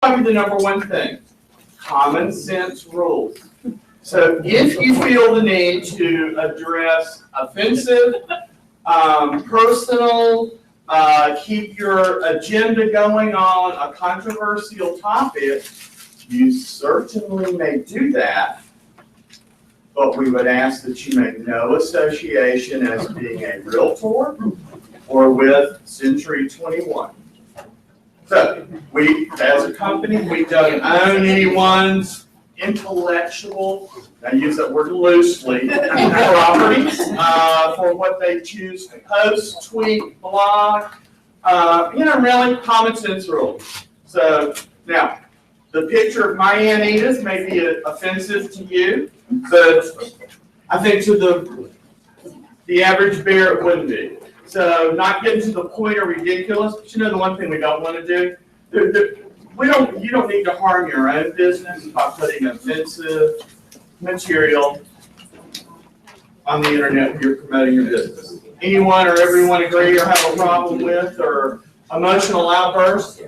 probably the number one thing. Common sense rules. So if you feel the need to address offensive, personal, keep your agenda going on a controversial topic, you certainly may do that. But we would ask that you make no association as being a realtor or with Century 21. So we, as a company, we don't own anyone's intellectual, I use that word loosely, properties for what they choose to post, tweet, blog, really common sense rules. So now, the picture of my Aunt Edith may be offensive to you, but I think to the average bear it wouldn't be. So not getting to the point of ridiculous, but the one thing we don't want to do, you don't need to harm your own business by putting offensive material on the internet when you're promoting your business. Anyone or everyone agree or have a problem with or emotional outbursts?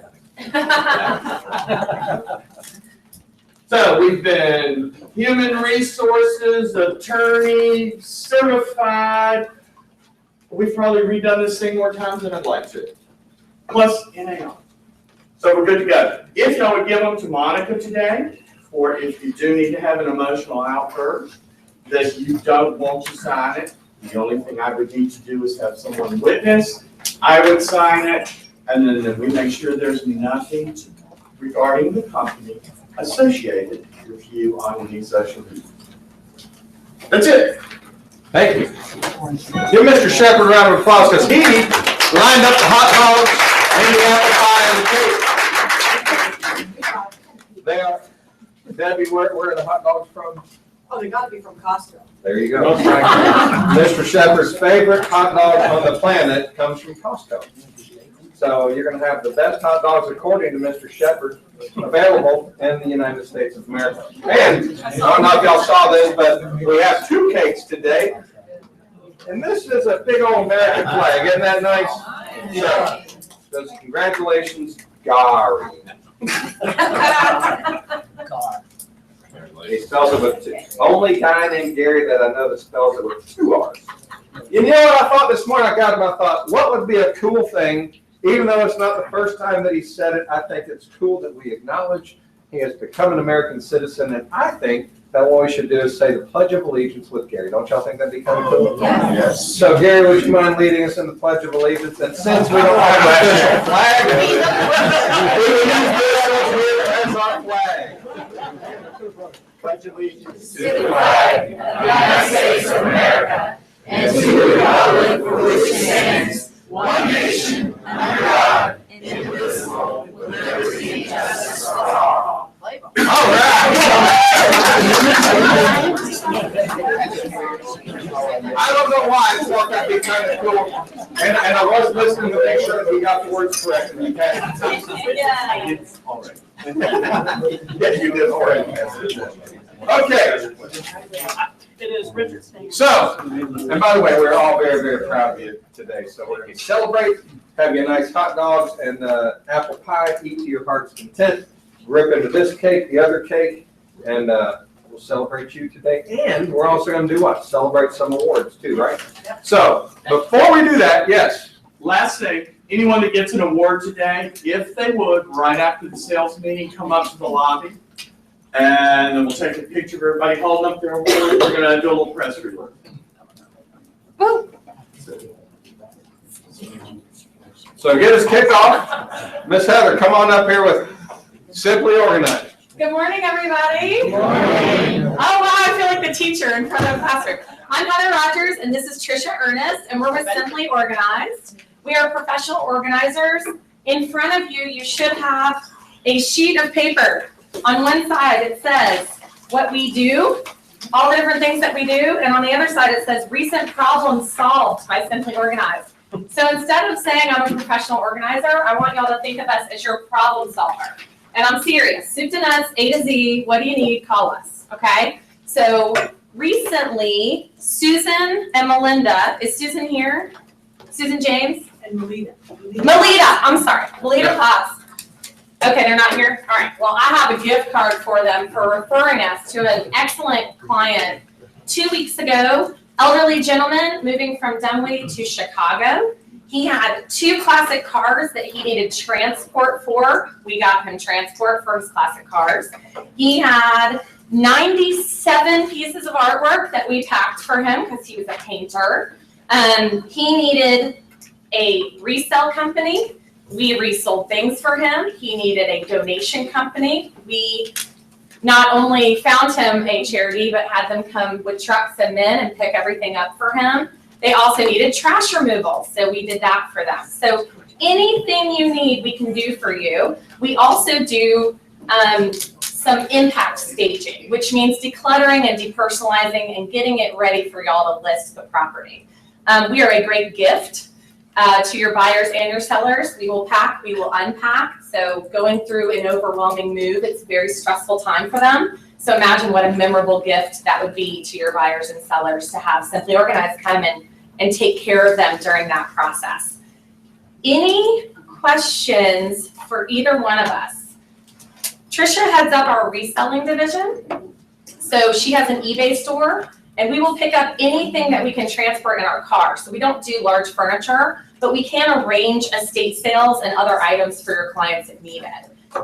So we've been human resources, attorney, certified. We've probably redone this thing more times than I'd like to. Plus NAR. So we're good to go. If y'all would give them to Monica today, or if you do need to have an emotional outburst that you don't want to sign it, the only thing I would need to do is have someone witness. I would sign it, and then we make sure there's nothing regarding the company associated with you on any social media. That's it. Thank you. Give Mr. Shepherd a round of applause because he lined up the hot dogs and the apple pie and the cake. They are. Debbie, where are the hot dogs from? Oh, they got to be from Costco. There you go. Mr. Shepherd's favorite hot dog on the planet comes from Costco. So you're going to have the best hot dogs, according to Mr. Shepherd, available in the United States of America. And I don't know if y'all saw this, but we have 2 cakes today. And this is a big old American flag. Isn't that nice? So, says, congratulations, Gary. He spells it with 2. Only guy named Gary that I know that spells it with 2 R's. You know what I thought this morning? I thought, what would be a cool thing? Even though it's not the first time that he said it, I think it's cool that we acknowledge he has become an American citizen. And I think that what we should do is say the Pledge of Allegiance with Gary. Don't y'all think that'd be kind of cool? Yes. So, Gary, would you mind leading us in the Pledge of Allegiance? And since we don't have an official flag, we will use this as our flag. Pledge allegiance to the flag of the United States of America and to the republic for which it stands, one nation, under God, indivisible, with liberty and justice for all. All right. I don't know why I thought that'd be kind of cool. And I was listening to make sure that we got the words correct. And you had all right. Yes, you did already. Okay. It is Richard. So, and by the way, we're all very, very proud of you today. So we're going to celebrate, have you a nice hot dogs and apple pie, eat to your heart's content, rip into this cake, the other cake, and we'll celebrate you today. And we're also going to do what? Celebrate some awards too, right? So, before we do that, yes. Last thing, anyone that gets an award today, if they would, right after the sales meeting, come up to the lobby. And then we'll take a picture of everybody holding up their award. We're going to do a little press release. So get us kicked off. Miss Heather, come on up here with Simply Organized. Good morning, everybody. Good morning. Oh, wow, I feel like the teacher in front of the classroom. I'm Heather Rogers, and this is Trisha Ernest, and we're with Simply Organized. We are professional organizers. In front of you, you should have a sheet of paper. On one side, it says what we do, all the different things that we do, and on the other side, it says recent problems solved by Simply Organized. So instead of saying I'm a professional organizer, I want y'all to think of us as your problem solver. And I'm serious. Soup to nuts, A to Z, what do you need? Call us, okay? So recently, Susan and Melinda, is Susan here? Susan James? And Melita. Melita, I'm sorry, Melita Potts. Okay, they're not here? All right, well, I have a gift card for them for referring us to an excellent client 2 weeks ago. Elderly gentleman moving from Dunwoody to Chicago. He had 2 classic cars that he needed transport for. We got him transport for his classic cars. He had 97 pieces of artwork that we packed for him because he was a painter. He needed a resale company. We resold things for him. He needed a donation company. We not only found him a charity, but had them come with trucks and men and pick everything up for him. They also needed trash removal, so we did that for them. So anything you need, we can do for you. We also do some impact staging, which means decluttering and depersonalizing and getting it ready for y'all to list the property. We are a great gift to your buyers and your sellers. We will pack, we will unpack. So going through an overwhelming move, it's a very stressful time for them. So imagine what a memorable gift that would be to your buyers and sellers to have Simply Organized come in and take care of them during that process. Any questions for either one of us? Trisha heads up our reselling division. So she has an eBay store, and we will pick up anything that we can transport in our car. So we don't do large furniture, but we can arrange estate sales and other items for your clients if needed.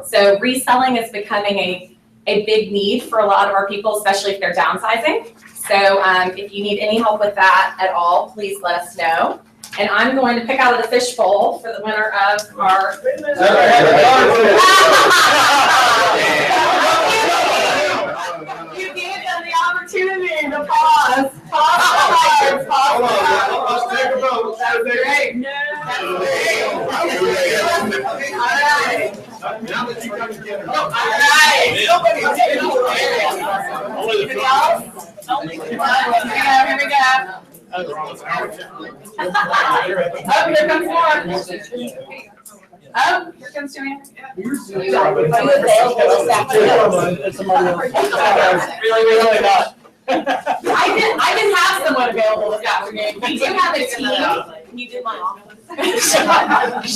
So reselling is becoming a big need for a lot of our people, especially if they're downsizing. So if you need any help with that at all, please let us know. And I'm going to pick out of the fishbowl for the winner of our. You gave them the opportunity to pause. Pause. Hold on, let's take a vote. Great. All right. Now that you come together. All right. Anybody else? Here we go. Oh, here comes more. Oh, here comes Joanne. Really not. I can have someone available this afternoon. We do have a team. You did my office.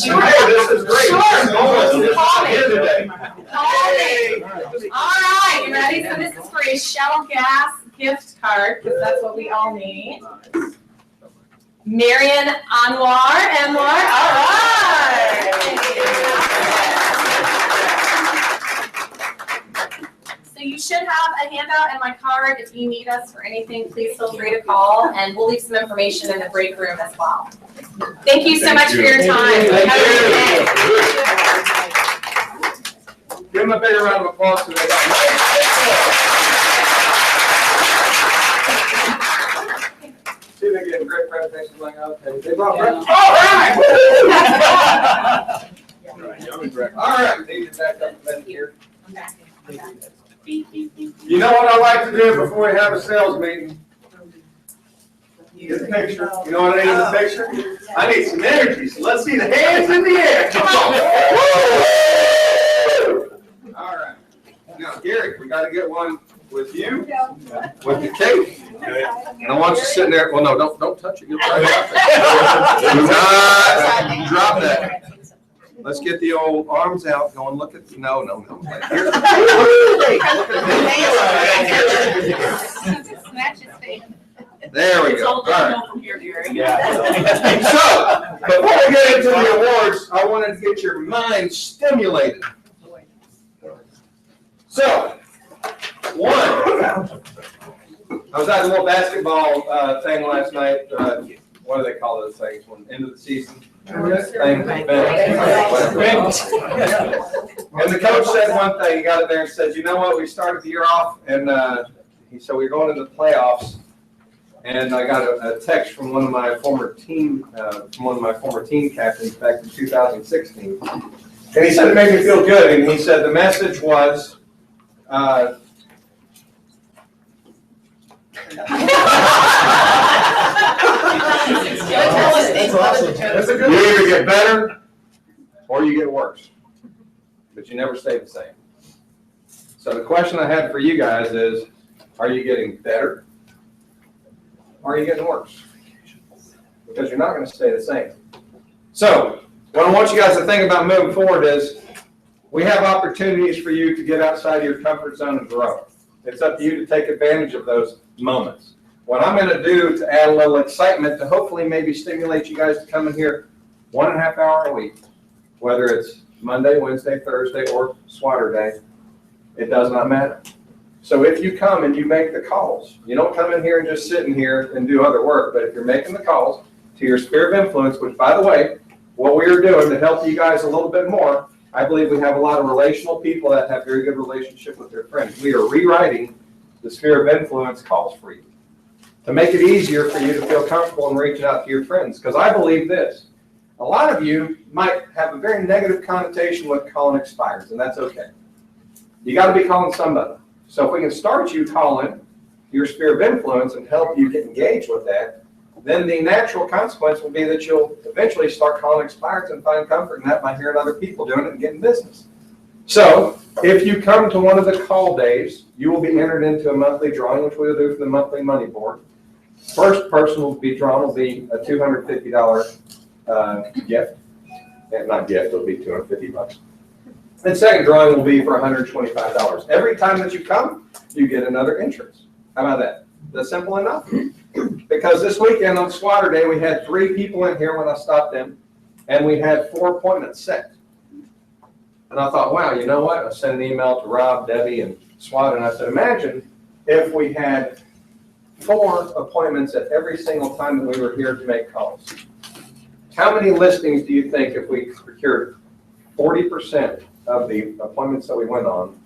Sure. Hey, this is great. Sure. Call me. Here today. Call me. All right, you ready? So this is for a Shell Gas gift card, because that's what we all need. Marion Anwar. All right. So you should have a handout and my card. If you need us for anything, please feel free to call, and we'll leave some information in the break room as well. Thank you so much for your time. Thank Have a you. good day. Give them a bigger round of applause today. See if they get great presentations like that. They brought breakfast. All right. All right, need you back up a minute here. You know what I like to do before we have a sales meeting? Get a picture. You know what I need in the picture? I need some energy, so let's see the hands in the air. Come on. Woo! All right. Now, Gary, we got to get one with you, with the cake. And I want you sitting there. Well, no, don't touch it. You'll probably drop it. Do not drop that. Let's get the old arms out. Going, look at no. There we go. All right. So, before we get into the awards, I wanted to get your mind stimulated. So, one, I was at a little basketball thing last night. What do they call those things? When end of the season thing. And the coach said one thing. He got in there and said, "You know what? We started the year off, and he said we're going into the playoffs." And I got a text from one of my former team captains back in 2016. And he said it made me feel good. And he said the message was, you either get better or you get worse, but you never stay the same. So the question I had for you guys is, are you getting better or are you getting worse? Because you're not going to stay the same. So what I want you guys to think about moving forward is, We have opportunities for you to get outside your comfort zone and grow. It's up to you to take advantage of those moments. What I'm going to do to add a little excitement to hopefully maybe stimulate you guys to come in here 1.5 hours a week, whether it's Monday, Wednesday, Thursday, or Swatter Day, it does not matter. So if you come and you make the calls, you don't come in here and just sit in here and do other work, but if you're making the calls to your sphere of influence, which by the way, what we are doing to help you guys a little bit more, I believe we have a lot of relational people that have very good relationship with their friends. We are rewriting the sphere of influence calls for you to make it easier for you to feel comfortable in reaching out to your friends. Because I believe this, a lot of you might have a very negative connotation with calling expires, and that's okay. You got to be calling somebody. So if we can start you calling your sphere of influence and help you get engaged with that, then the natural consequence will be that you'll eventually start calling expires and find comfort in that by hearing other people doing it and getting business. So if you come to one of the call days, you will be entered into a monthly drawing, which we'll do for the monthly money board. First person will be drawn will be a $250 gift. And not gift, it'll be $250. And second drawing will be for $125. Every time that you come, you get another entrance. How about that? That's simple enough. Because this weekend on Swatter Day, we had 3 people in here when I stopped in, and we had 4 appointments set. And I thought, wow, you know what? I sent an email to Rob, Debbie, and Swat, and I said, imagine if we had 4 appointments at every single time that we were here to make calls. How many listings do you think if we procured 40% of the appointments that we went on,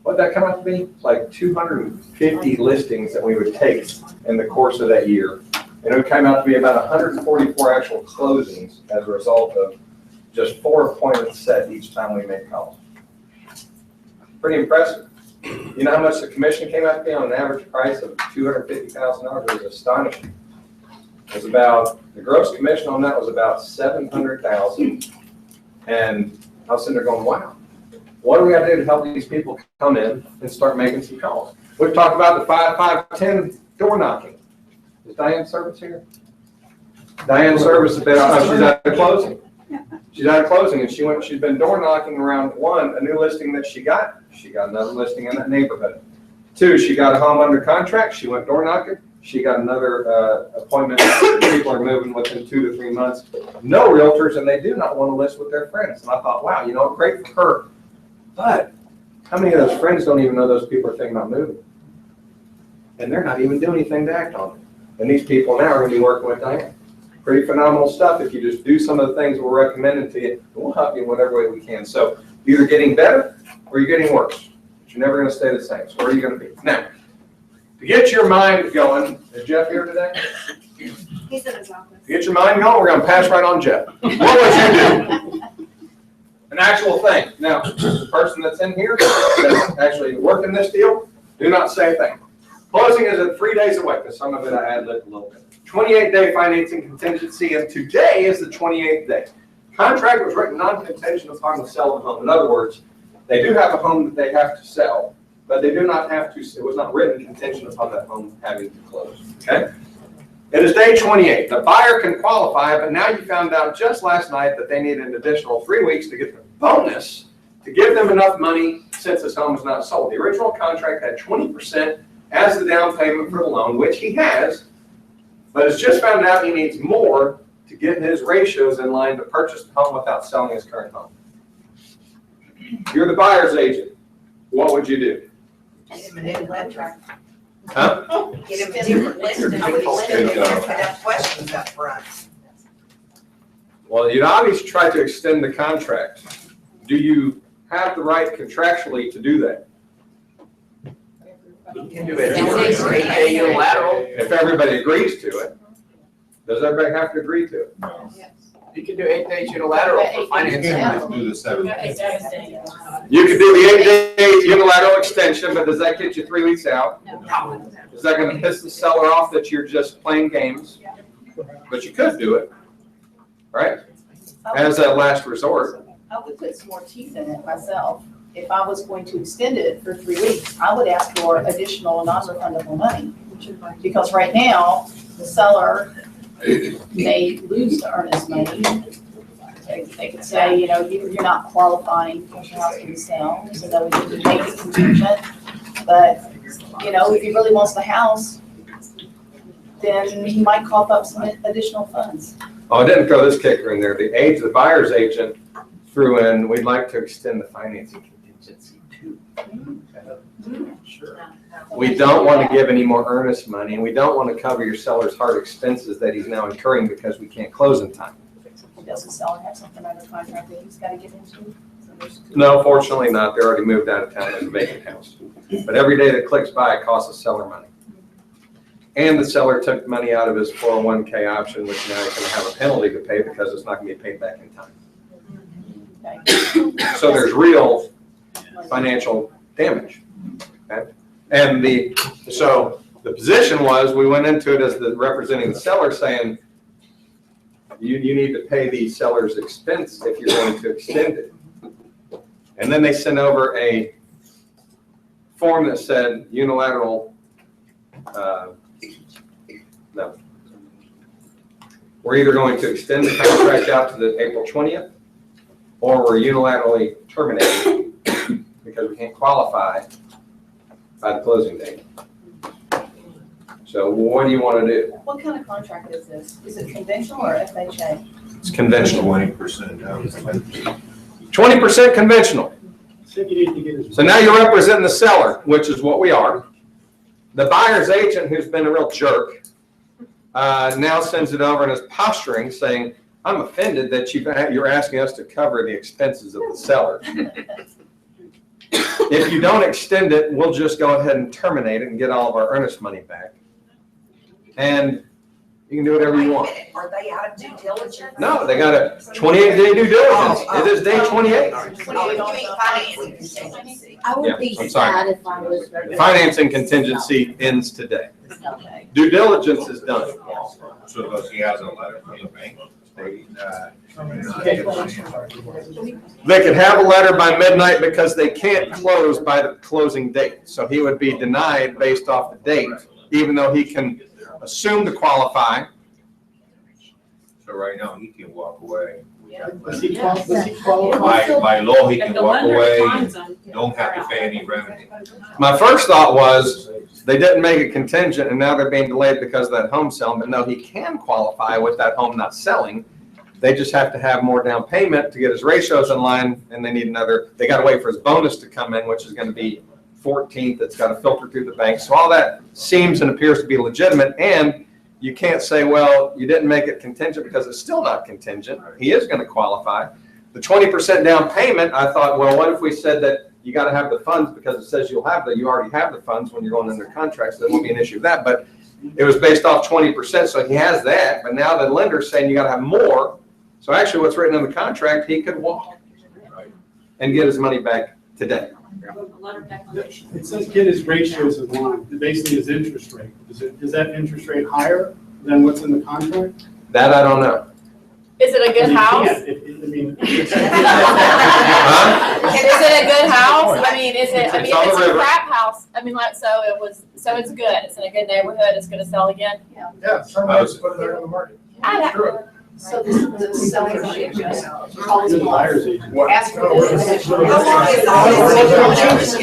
what'd that come out to be? It's like 250 listings that we would take in the course of that year. And it came out to be about 144 actual closings as a result of just 4 appointments set each time we make calls. Pretty impressive. You know how much the commission came out to be on an average price of $250,000? It was astonishing. It was about, the gross commission on that was about $700,000. And I was sitting there going, wow, what do we got to do to help these people come in and start making some calls? We've talked about the 5-5-10 door knocking. Is Diane Service here? Diane Service has been, she's out of closing. She's out of closing, and she's been door knocking around. 1, a new listing that she got another listing in that neighborhood. 2, she got a home under contract. She went door knocking. She got another appointment. People are moving within 2 to 3 months. No realtors, and they do not want to list with their friends. And I thought, wow, you know, great for her. But how many of those friends don't even know those people are thinking about moving? And they're not even doing anything to act on it. And these people now are going to be working with Diane. Pretty phenomenal stuff. If you just do some of the things we're recommending to you, we'll help you in whatever way we can. So you're either getting better or you're getting worse. But you're never going to stay the same. So where are you going to be? Now, to get your mind going, is Jeff here today? He's in his office. To get your mind going, we're going to pass right on Jeff. What would you do? An actual thing. Now, the person that's in here that's actually working this deal, do not say a thing. Closing is at 3 days away, because some of it I ad-libbed a little bit. 28-day financing contingency, and today is the 28th day. Contract was written non-contingent upon the sale of the home. In other words, they do have a home that they have to sell, but they do not have to, it was not written contingent upon that home having to close, okay? It is day 28. The buyer can qualify, but now you found out just last night that they need an additional 3 weeks to get the bonus to give them enough money since this home is not sold. The original contract had 20% as the down payment for the loan, which he has, but has just found out he needs more to get his ratios in line to purchase the home without selling his current home. You're the buyer's agent. What would you do? Get him a new lender. Huh? Get him a different lender. Nobody lender can put up questions up front. Well, you'd obviously try to extend the contract. Do you have the right contractually to do that? You can do it. 8-day unilateral. If everybody agrees to it, does everybody have to agree to it? You can do 8 days unilateral for financing. Let's do the 7 days. You could do the 8-day unilateral extension, but does that get you 3 weeks out? Is that going to piss the seller off that you're just playing games? But you could do it, right? As a last resort. I would put some more teeth in it myself. If I was going to extend it for 3 weeks, I would ask for additional non-refundable money. Because right now, the seller may lose the earnest money They could say, you're not qualifying for your house to be sale, so that we can make it contingent. But, if he really wants the house, then he might cough up some additional funds. Oh, I didn't throw this kicker in there. The buyer's agent threw in, we'd like to extend the financing contingency too. Sure. We don't want to give any more earnest money, and we don't want to cover your seller's hard expenses that he's now incurring because we can't close in time. Does the seller have something under contract that he's got to get into? No, fortunately not. They're already moved out of town in a vacant house. But every day that clicks by, it costs the seller money. And the seller took money out of his 401k option, which now he's going to have a penalty to pay because it's not going to be paid back in time. Okay. So there's real financial damage. Okay? And so the position was, we went into it as the representing the seller saying, you need to pay the seller's expense if you're going to extend it. And then they sent over a form that said unilateral, no. We're either going to extend the contract out to the April 20th, or we're unilaterally terminating because we can't qualify by the closing date. So what do you want to do? What kind of contract is this? Is it conventional or FHA? It's conventional. 20% down. 20% conventional. So now you're representing the seller, which is what we are. The buyer's agent, who's been a real jerk, now sends it over and is posturing, saying, I'm offended that you're asking us to cover the expenses of the seller. If you don't extend it, we'll just go ahead and terminate it and get all of our earnest money back. And you can do whatever you want. Are they out of due diligence? No, they got a 28-day due diligence. It is day 28. Oh, you mean financing contingency? I would be Yeah, I'm sorry. sad if I was. Financing contingency ends today. Okay. Due diligence is done. So does he has a letter from the bank stating that? They could have a letter by midnight because they can't close by the closing date. So he would be denied based off the date, even though he can assume to qualify. So right now, he can walk away. Does he qualify? By law, he can walk away, don't have to pay any revenue. My first thought was they didn't make it contingent and now they're being delayed because of that home selling, but no, he can qualify with that home not selling. They just have to have more down payment to get his ratios in line, and they need they got to wait for his bonus to come in, which is going to be 14th. It's got to filter through the bank. So all that seems and appears to be legitimate, and you can't say, well, you didn't make it contingent because it's still not contingent. He is going to qualify. The 20% down payment, I thought, well, what if we said that you got to have the funds because it says you already have the funds when you're going under contract, so there won't be an issue with that. But it was based off 20%, so he has that. But now the lender's saying you got to have more. So actually what's written in the contract, he could walk and get his money back today. It says get his ratios in line, basically his interest rate. Is that interest rate higher than what's in the contract? That I don't know. Is it a good You house? can't, Is it a good house? I mean, is it, I mean, It's on if the it's a river. crap house, I mean, like, so it's good, it's in a good neighborhood, it's gonna sell again? Yeah, somebody else put it there on the market. Sure. So the seller should just call The his buyer's agent. ask for this. How long is all this?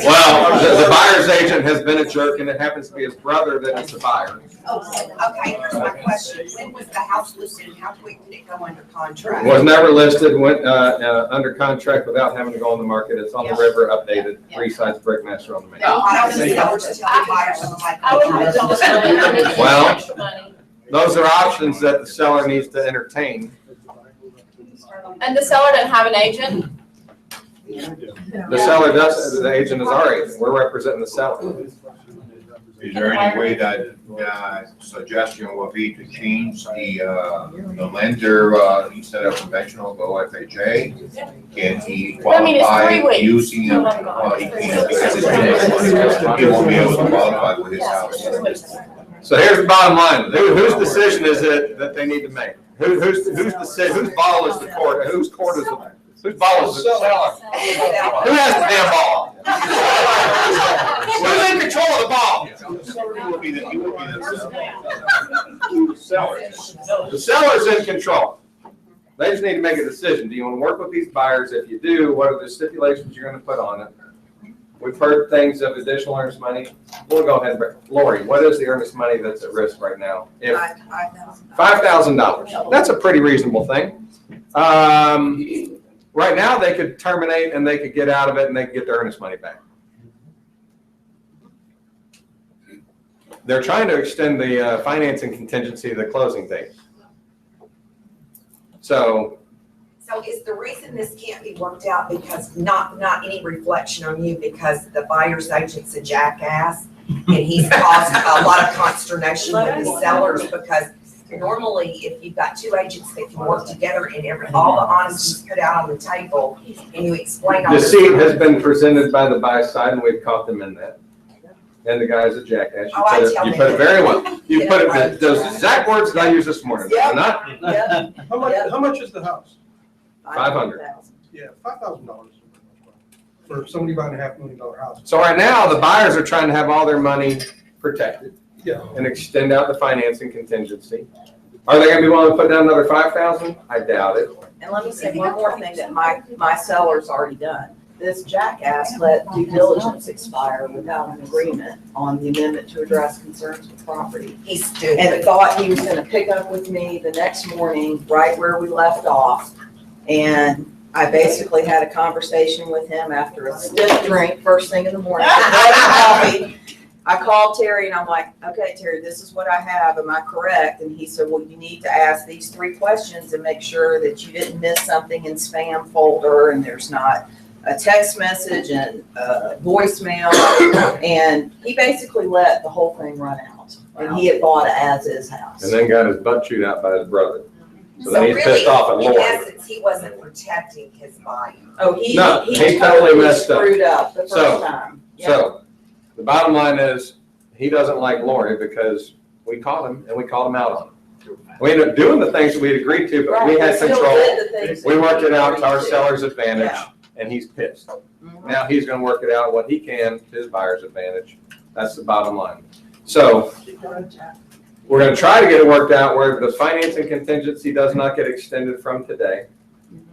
Well, the buyer's agent has been a jerk, and it happens to be his brother that is the buyer. Okay, here's my question. When was the house listed? How quick did it go under contract? Was never listed, went under contract without having to go on the market. It's on the river, updated, 3 sides Brickmaster on the main. How does the seller just tell the buyer something like? I would just. Well- Those are options that the seller needs to entertain. And the seller didn't have an agent? The seller does, the agent is our agent. We're representing the seller. Is there any way that, suggestion would be to change the lender, instead of conventional, go FHA? Can he I mean, it's 3 qualify weeks. using, he can't because he won't be able to qualify with his house. So here's the bottom line. Whose decision is it that they need to make? Whose decision, whose ball is the court? Whose court is it? Whose ball is the seller? Who has the damn ball? Who's in control of the ball? He will be the seller. The seller's in control. They just need to make a decision. Do you want to work with these buyers? If you do, what are the stipulations you're going to put on it? We've heard things of additional earnest money. We'll go ahead and, Lori, what is the earnest money that's at risk right now? If $5,000. That's a pretty reasonable thing. Right now, they could terminate and they could get out of it and they could get their earnest money back. They're trying to extend the financing contingency to the closing date. So is the reason this can't be worked out because not any reflection on you, because the buyer's agent's a jackass and he's caused a lot of consternation with the sellers, because normally if you've got two agents that can work together and all the honesty is put out on the table and you explain all this. Deceit has been presented by the buy side and we've caught them in that. And the guy's a jackass. You put it very well. You put it, those exact words that I used this morning. Yep. Not How much is the house? 500. Yeah, $5,000 for somebody buying a $500,000 house. So right now, the buyers are trying to have all their money protected. Yeah. And extend out the financing contingency. Are they gonna be willing to put down another 5,000? I doubt it. And let me say one more thing that my seller's already done. This jackass let due diligence expire without an agreement on the amendment to address concerns with property. He's stupid. And thought he was gonna pick up with me the next morning, right where we left off. And I basically had a conversation with him after a stiff drink, first thing in the morning. I called Terry and I'm like, okay, Terry, this is what I have. Am I correct? And he said, well, you need to ask these 3 questions and make sure that you didn't miss something in spam folder and there's not a text message and voicemail. And he basically let the whole thing run out. And he had bought an as-is house. And then got his butt chewed out by his brother. So then he's really, pissed off at in Lori. essence, he wasn't protecting his buyer. Oh, he totally totally messed up. screwed up the first So- time. Yeah. So the bottom line is, he doesn't like Lori because we caught him and we called him out on it. We ended up doing the things that we had agreed to, but we Right, had still control. did the things We that worked it out to our agreed to. seller's advantage, Yeah. and he's pissed. Mhm. Now he's gonna work it out what he can to his buyer's advantage. That's the bottom line. So we're gonna try to get it worked out where the financing contingency does not get extended from today.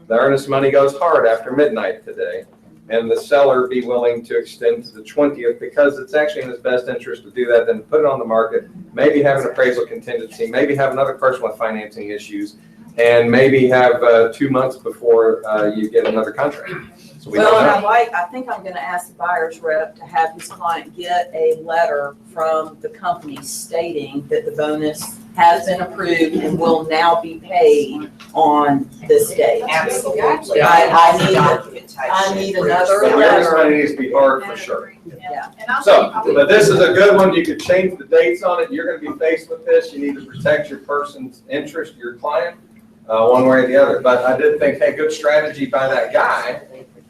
The earnest money goes hard after midnight today, and the seller be willing to extend to the 20th because it's actually in his best interest to do that than put it on the market, maybe have an appraisal contingency, maybe have another person with financing issues, and maybe have 2 months before you get another contract. So we Well, don't and know. I think I'm gonna ask the buyer's rep to have his client get a letter from the company stating that the bonus has been approved and will now be paid on this date. Absolutely. I need- Documentation. I need Proof. another The earnest letter. money needs to be hard for sure. Yeah. So, but this is a good one. You could change the dates on it. You're gonna be faced with this. You need to protect your person's interest, your client, one way or the other. But I did think, hey, good strategy by that guy.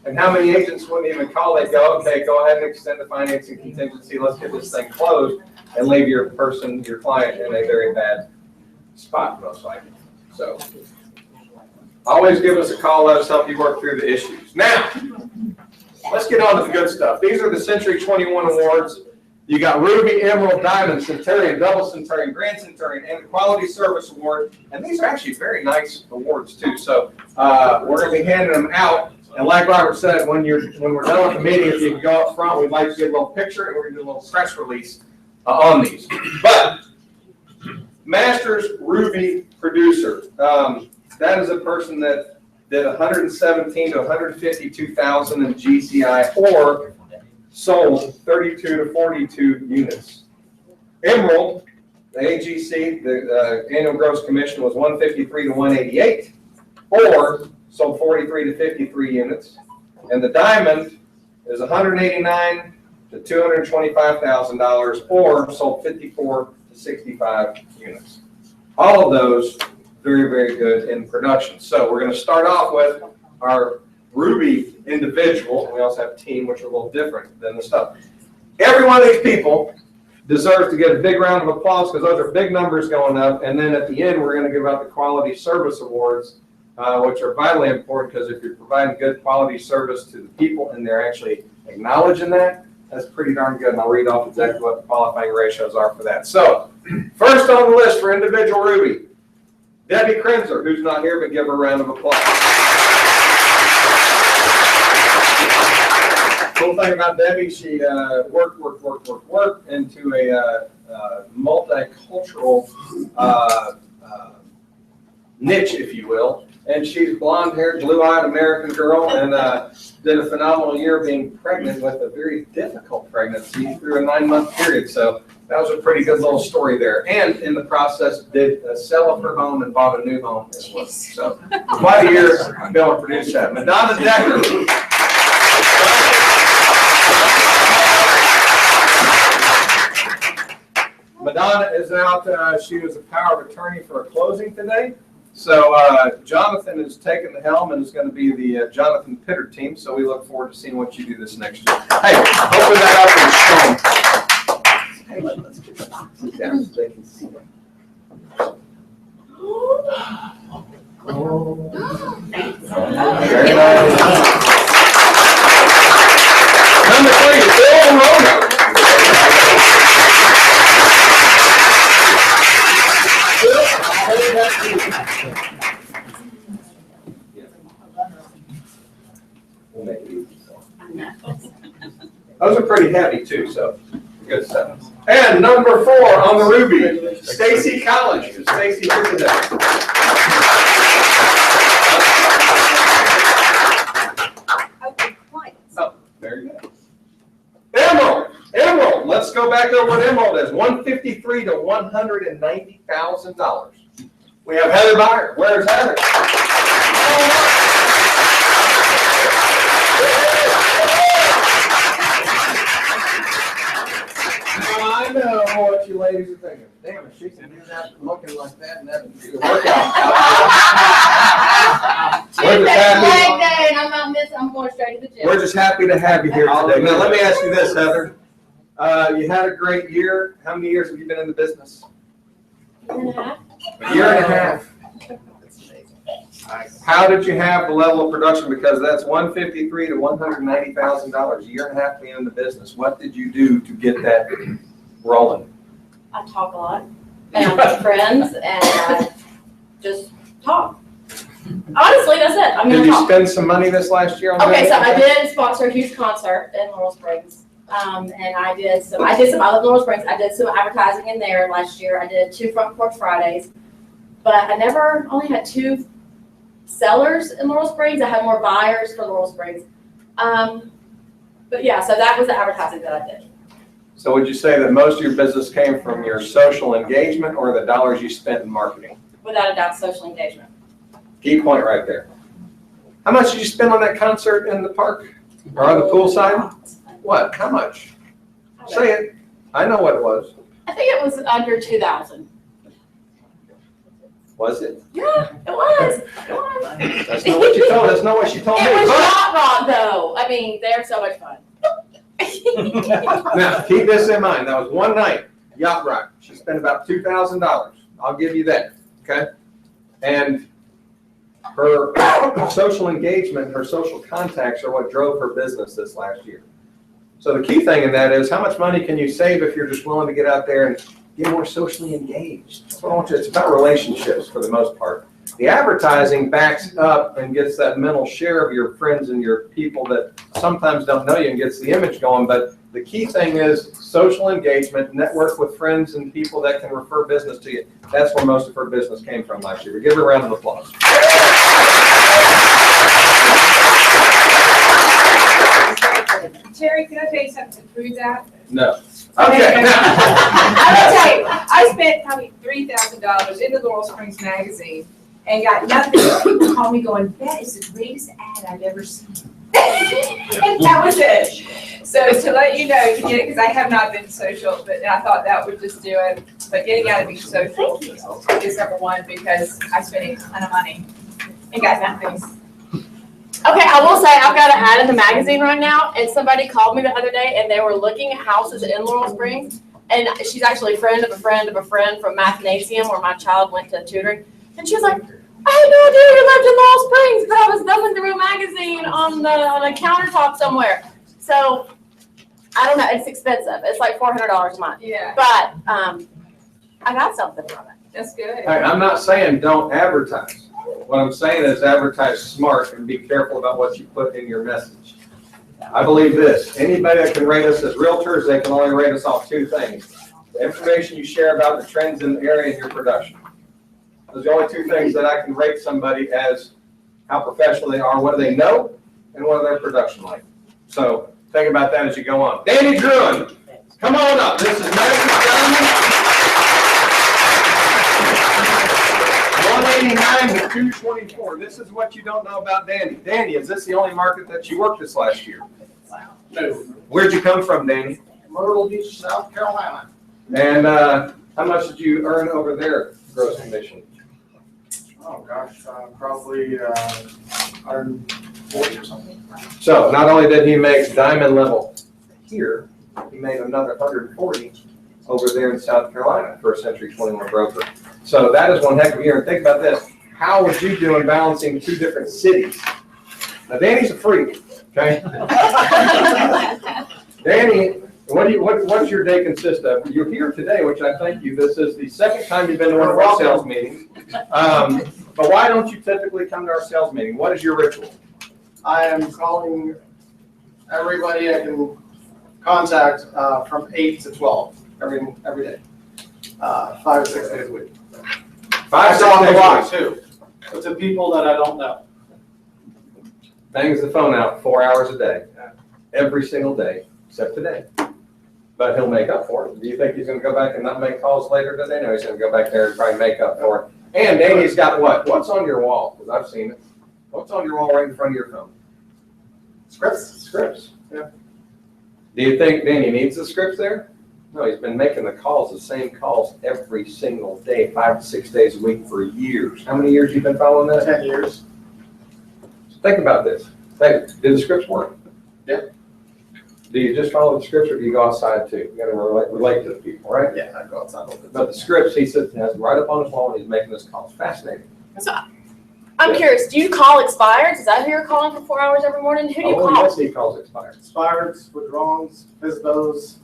And how many agents wouldn't even call? They go, okay, go ahead and extend the financing contingency. Let's get this thing closed and leave your person, your client in a very bad spot, most likely. So always give us a call. Let us help you work through the issues. Now, let's get on to the good stuff. These are the Century 21 awards. You got Ruby, Emerald, Diamond, Centurion, Double Centurion, Grand Centurion, and the Quality Service Award. And these are actually very nice awards too. So we're going to be handing them out. And like Robert said, when we're done with the meeting, if you can go up front, we'd like to get a little picture and we're going to do a little press release on these. But Masters Ruby Producer, that is a person that did 117 to 152,000 in GCI or sold 32 to 42 units. Emerald, the AGC, the annual gross commission was 153 to 188, or sold 43 to 53 units. And the Diamond is 189 to $225,000, or sold 54 to 65 units. All of those very, very good in production. So we're going to start off with our Ruby individual. We also have team, which are a little different than the stuff. Every one of these people deserves to get a big round of applause because those are big numbers going up. And then at the end, we're going to give out the Quality Service Awards, which are vitally important because if you're providing good quality service to the people and they're actually acknowledging that, that's pretty darn good. And I'll read off exactly what the qualifying ratios are for that. So first on the list for individual Ruby, Debbie Krenzer, who's not here, but give her a round of applause. Cool thing about Debbie, she worked into a multicultural niche, if you will. And she's a blonde-haired, blue-eyed American girl, and did a phenomenal year being pregnant with a very difficult pregnancy through a 9-month period. So that was a pretty good little story there. And in the process, did sell up her home and bought a new home as well. So quite a year to be able to produce that. Madonna Decker. Madonna is out. She was a power of attorney for a closing today. So Jonathan is taking the helm and is going to be the Jonathan Pitter team. So we look forward to seeing what you do this next year. Hey, open that up and show them. Hey, let's get the boxes down so they can see them. Very nice. Number 3, Bill Rono. We'll make it easy. Those are pretty heavy too, so good stuff. And number 4 on the Ruby, Stacy Collins. Stacy here today. Oh, very good. Emerald. Let's go back over what Emerald is. $153,000 to $190,000. We have Heather Byer. Where's Heather? I know what you ladies are thinking. Damn, if she can do that looking like that and that would be a workout. We're just happy. Day and I'm not missing. I'm going straight to the gym. We're just happy to have you here today. Now, let me ask you this, Heather. You had a great year. How many years have you been in the business? A Year and a half. How did you have the level of production? Because that's $153,000 to $190,000, a year and a half being in the business. What did you do to get that rolling? I talk a lot, and I'm with friends, and I just talk. Honestly, that's it. I'm Did gonna you talk. spend some money this last year on that? Okay, so I did sponsor a huge concert in Laurel Springs. And I love Laurel Springs. I did some advertising in there last year. I did 2 Front Porch Fridays, but I only had 2 sellers in Laurel Springs. I had more buyers for Laurel Springs. But yeah, so that was the advertising that I did. So would you say that most of your business came from your social engagement or the dollars you spent in marketing? Without a doubt, social engagement. Key point right there. How much did you spend on that concert in the park or on the pool side? What? How much? Say it. I know what it was. I think it was under 2,000. Was it? Yeah, it was. That's not what you told. That's not what she told me. It was But Yacht Rock though. I mean, they're so much fun. now keep this in mind. That was one night. Yacht Rock. She spent about $2,000. I'll give you that. Okay. And her social engagement, her social contacts are what drove her business this last year. So the key thing in that is how much money can you save if you're just willing to get out there and get more socially engaged. That's what I want you. It's about relationships for the most part. The advertising backs up and gets that mental share of your friends and your people that sometimes don't know you and gets the image going. But the key thing is social engagement, network with friends and people that can refer business to you. That's where most of her business came from last year. We give her a round of applause. Terry, can I tell you something to prove that? No. Okay. I will tell you, I spent probably $3,000 in the Laurel Springs magazine and got nothing. People call me going, that is the greatest ad I've ever seen. And that was it. So to let you know, to get it, because I have not been social, but I thought that would just do it. But getting out of being social is number one because I spent a ton of money and got nothing. Okay, I will say I've got an ad in the magazine right now, and somebody called me the other day, and they were looking at houses in Laurel Springs, and she's actually a friend of a friend of a friend from Mathnasium, where my child went to tutoring, and she was like, I had no idea you lived in Laurel Springs, but I was thumbing through a magazine on a countertop somewhere. So, I don't know, it's expensive. It's like $400 a month. Yeah. But I got something from it. That's good. Hey, I'm not saying don't advertise. What I'm saying is advertise smart and be careful about what you put in your message. I believe this, anybody that can rate us as realtors, they can only rate us off two things. The information you share about the trends in the area and your production. Those are the only two things that I can rate somebody as how professional they are, what do they know, and what are their production like. So think about that as you go on. Danny Druin, come on up. This is Madison Gentlemen. 189 to 224. This is what you don't know about Danny. Danny, is this the only market that you worked this last year? No. Where'd you come from, Danny? Myrtle Beach, South Carolina. And how much did you earn over there, gross commission? Oh, gosh, probably 140 or something. So not only did he make diamond level here, he made another 140 over there in South Carolina for a Century 21 broker. So that is one heck of a year. And think about this. How would you do in balancing two different cities? Now, Danny's a freak, okay? Danny, what's your day consist of? You're here today, which I thank you. This is the second time you've been to one of our sales meetings. But why don't you typically come to our sales meeting? What is your ritual? I am calling everybody I can contact from 8 to 12 every day, 5 to 6 days a week. 5 on the block days. too, but to people that I don't know. Bangs the phone out 4 hours a day, every single day, except today. But he'll make up for it. Do you think he's going to go back and not make calls later today? No, he's going to go back there and probably make up for it. And Danny's got what? What's on your wall? Because I've seen it. What's on your wall right in front of your phone? Scripts. Yeah. Do you think Danny needs the scripts there? No, he's been making the calls, the same calls every single day, 5 to 6 days a week for years. How many years you been following that? 10 years. Think about this. Did the scripts work? Yeah. Do you just follow the scripts or do you go outside too? You gotta relate to the people, right? Yeah, I go outside a little bit. But the scripts, he says, has them right up on his wall and he's making this call. It's fascinating. So, I'm curious, do you call expireds? Is that who you're calling for 4 hours every morning? Who do you Oh, call? yes, he calls expired. Expireds, withdrawals, FSBOs.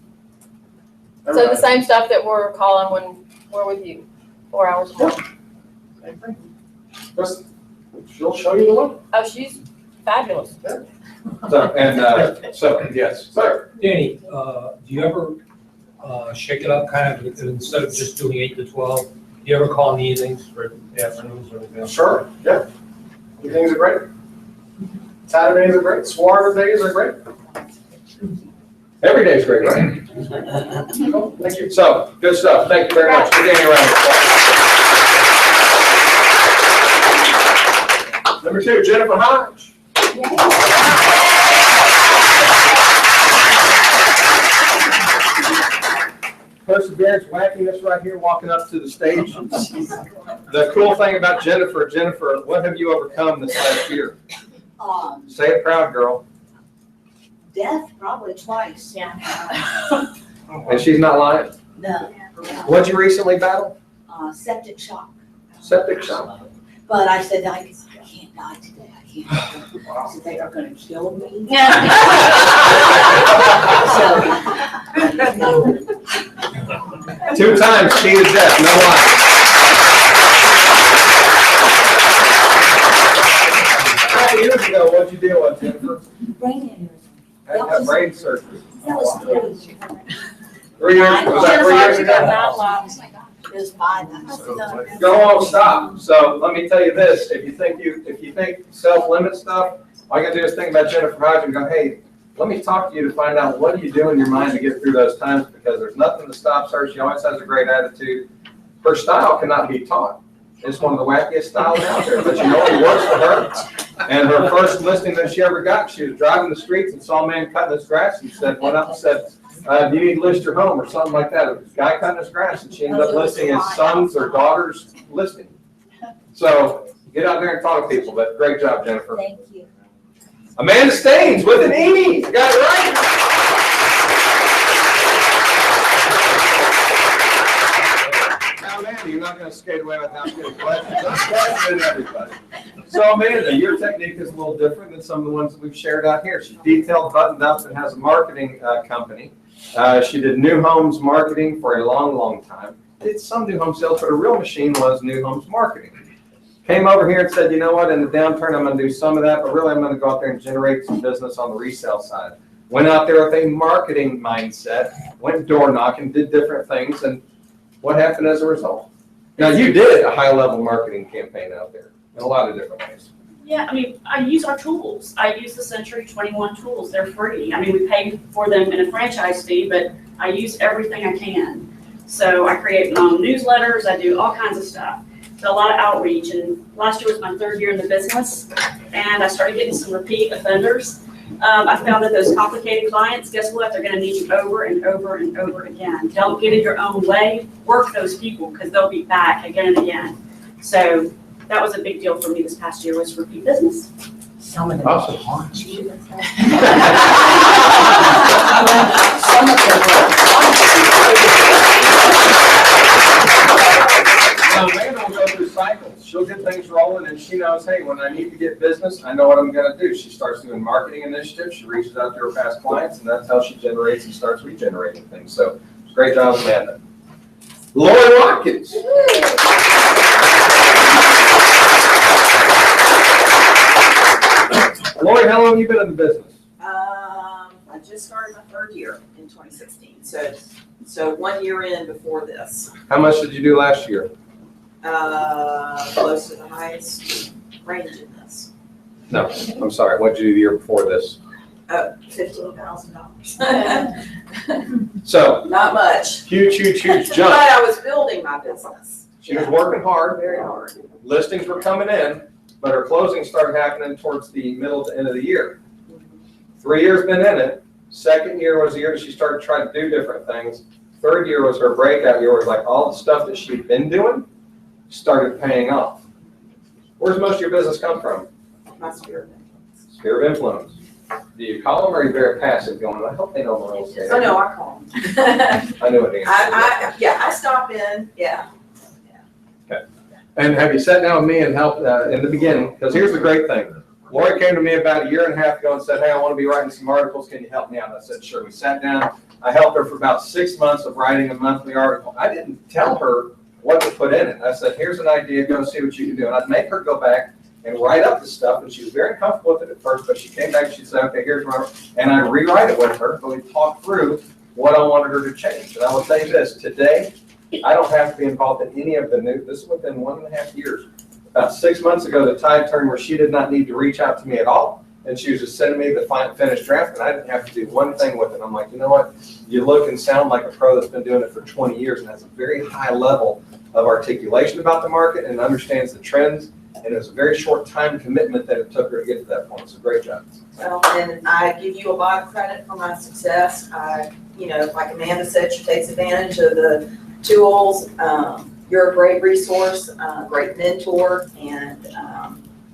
So the same stuff that we're calling when we're with you, 4 hours a morning. Same thing. Just, she'll show you the way. Oh, she's fabulous. So, yes, sir. Danny, do you ever shake it up kind of, instead of just doing 8 to 12? Do you ever call in the evenings or afternoons or anything else? Sure, yeah. Evenings are great. Saturdays are great. Swarm days are great. Every day's great, right? Cool. Thank you. So, good stuff. Thank you very much. Good Danny around. Number 2, Jennifer Hodge. Perseverance wackiness right here, walking up to the stage. The cool thing about Jennifer, what have you overcome this last year? Say it proud, girl. Death, probably twice. Yeah. And she's not lying. No. What'd you recently battle? Septic shock. Septic shock. But I said, I can't die today. I can't. So they are going to kill me. So, 2 times cheated death, no lie. How many years ago, what'd you deal with, Jennifer? brain Had brain surgery. That was 3. 3 years, was that 3 years ago? It was 5. Go on, stop. So let me tell you this, if you think self-limit stuff, all you gotta do is think about Jennifer Hodge and go, hey, let me talk to you to find out what do you do in your mind to get through those times, because there's nothing that stops her. She always has a great attitude. Her style cannot be taught. It's one of the wackiest styles out there, but you know it works for her. And her first listing that she ever got, she was driving the streets and saw a man cutting his grass and went up and said, do you need to list your home or something like that? It was a guy cutting his grass, and she ended up listing his son's or daughter's listing. So get out there and talk to people, but great job, Jennifer. Thank you. Amanda Staines with an Amy. You got it right. Now, Amanda, you're not going to skate away without getting questions. I'm questioning everybody. So, Amanda, your technique is a little different than some of the ones that we've shared out here. She's detailed, buttoned up, and has a marketing company. She did new homes marketing for a long, long time. did some new home sales, but her real machine was new homes marketing. Came over here and said, you know what, in the downturn, I'm gonna do some of that, but really I'm gonna go out there and generate some business on the resale side. Went out there with a marketing mindset, went door knocking, did different things, and what happened as a result? Now, you did a high-level marketing campaign out there in a lot of different ways. Yeah, I mean, I use our tools. I use the Century 21 tools. They're free. I mean, we pay for them in a franchise fee, but I use everything I can. So I create newsletters. I do all kinds of stuff. So a lot of outreach. And last year was my 3rd year in the business, and I started getting some repeat offenders. I found that those complicated clients, guess what? They're going to need you over and over and over again. Don't get in your own way. Work those people because they'll be back again and again. So that was a big deal for me this past year, was repeat business. Some of them Awesome. haunt you. Some of Now, Amanda will go through cycles. She'll get things rolling, and she knows, hey, when I need to get business, I know what I'm gonna do. She starts doing marketing initiatives, she reaches out to her past clients, and that's how she generates and starts regenerating things. So, great job, Amanda. Lori Watkins. Lori, how long have you been in the business? I just started my 3rd year in 2016, so 1 year in before this. How much did you do last year? Close to the highest range in this. No, I'm sorry, what did you do the year before this? $15,000. So, Not much. huge But jump. I was building my business. She was working hard, Very hard. listings were coming in, but her closings started happening towards the middle to end of the year. 3 years been in it. 2nd year was the year that she started trying to do different things. 3rd year was her breakout year, where like all the stuff that she'd been doing started paying off. Where's most of your business come from? My spirit. Sphere of influence. Do you call them, or are you very passive going, I hope they know my real estate? Oh, no, I call them. I knew it. Yeah, I stop in, yeah. And have you sat down with me and helped in the beginning? Because here's the great thing. Lori came to me about 1.5 years ago and said, hey, I want to be writing some articles. Can you help me out? I said, sure. We sat down. I helped her for about 6 months of writing a monthly article. I didn't tell her what to put in it. I said, here's an idea. Go see what you can do. And I'd make her go back and write up the stuff. And she was very comfortable with it at first, but she came back and she said, okay, here's my, and I rewrite it with her. But we talked through what I wanted her to change. And I will say this, today, I don't have to be involved in any of the new, this is within 1.5 years. About 6 months ago, the tide turned where she did not need to reach out to me at all. And she was just sending me the finished draft, and I didn't have to do one thing with it. I'm like, you know what? You look and sound like a pro that's been doing it for 20 years and has a very high level of articulation about the market and understands the trends. And it was a very short time commitment that it took her to get to that point. So great job. Well, and I give you a lot of credit for my success. You know, like Amanda said, she takes advantage of the tools. You're a great resource, great mentor, and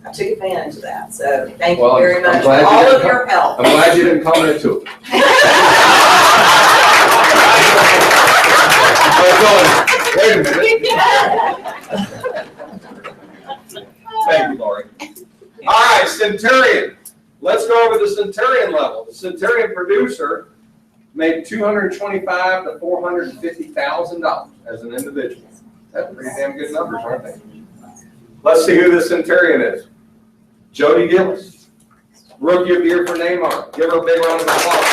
I took advantage of that. So thank you very much for all of your help. I'm glad you didn't call me a tool. Wait a minute. Thank you, Lori. All right, Centurion. Let's go over the Centurion level. The Centurion producer made $225,000 to $450,000 as an individual. That's pretty damn good numbers, aren't they? Let's see who the Centurion is. Jody Gillis, Rookie of the Year for Neymar. Give her a big round of applause.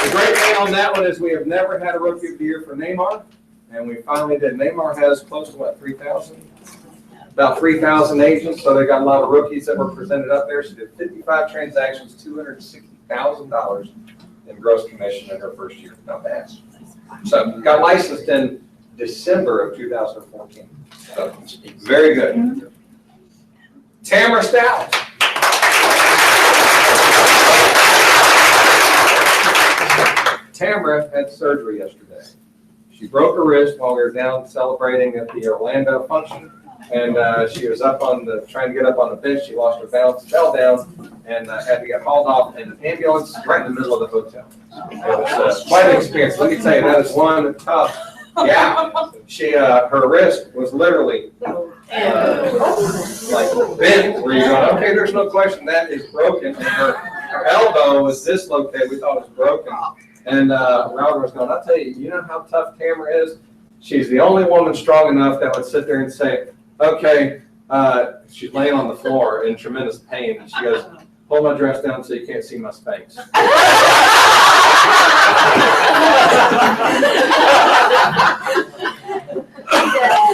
The great thing on that one is we have never had a Rookie of the Year for Neymar, and we finally did. Neymar has close to what, 3,000? About 3,000 agents, so they got a lot of rookies that were presented up there. She did 55 transactions, $260,000 in gross commission in her first year. Not bad. So got licensed in December of 2014. So very good. Tamara Stout. Tamara had surgery yesterday. She broke her wrist while we were down celebrating at the Orlando function. And she was up on the, trying to get up on the bench. She lost her balance, fell down, and had to get hauled off in an ambulance right in the middle of the hotel. It was quite an experience. Let me tell you, that is one tough. Yeah, she, her wrist was literally like bent, where you're going, okay, there's no question that is broken. And her elbow was dislocated. We thought it was broken. And Robert was going, I'll tell you, you know how tough Tamara is? She's the only woman strong enough that would sit there and say, okay, she's laying on the floor in tremendous pain, and she goes, hold my dress down so you can't see my Spanx.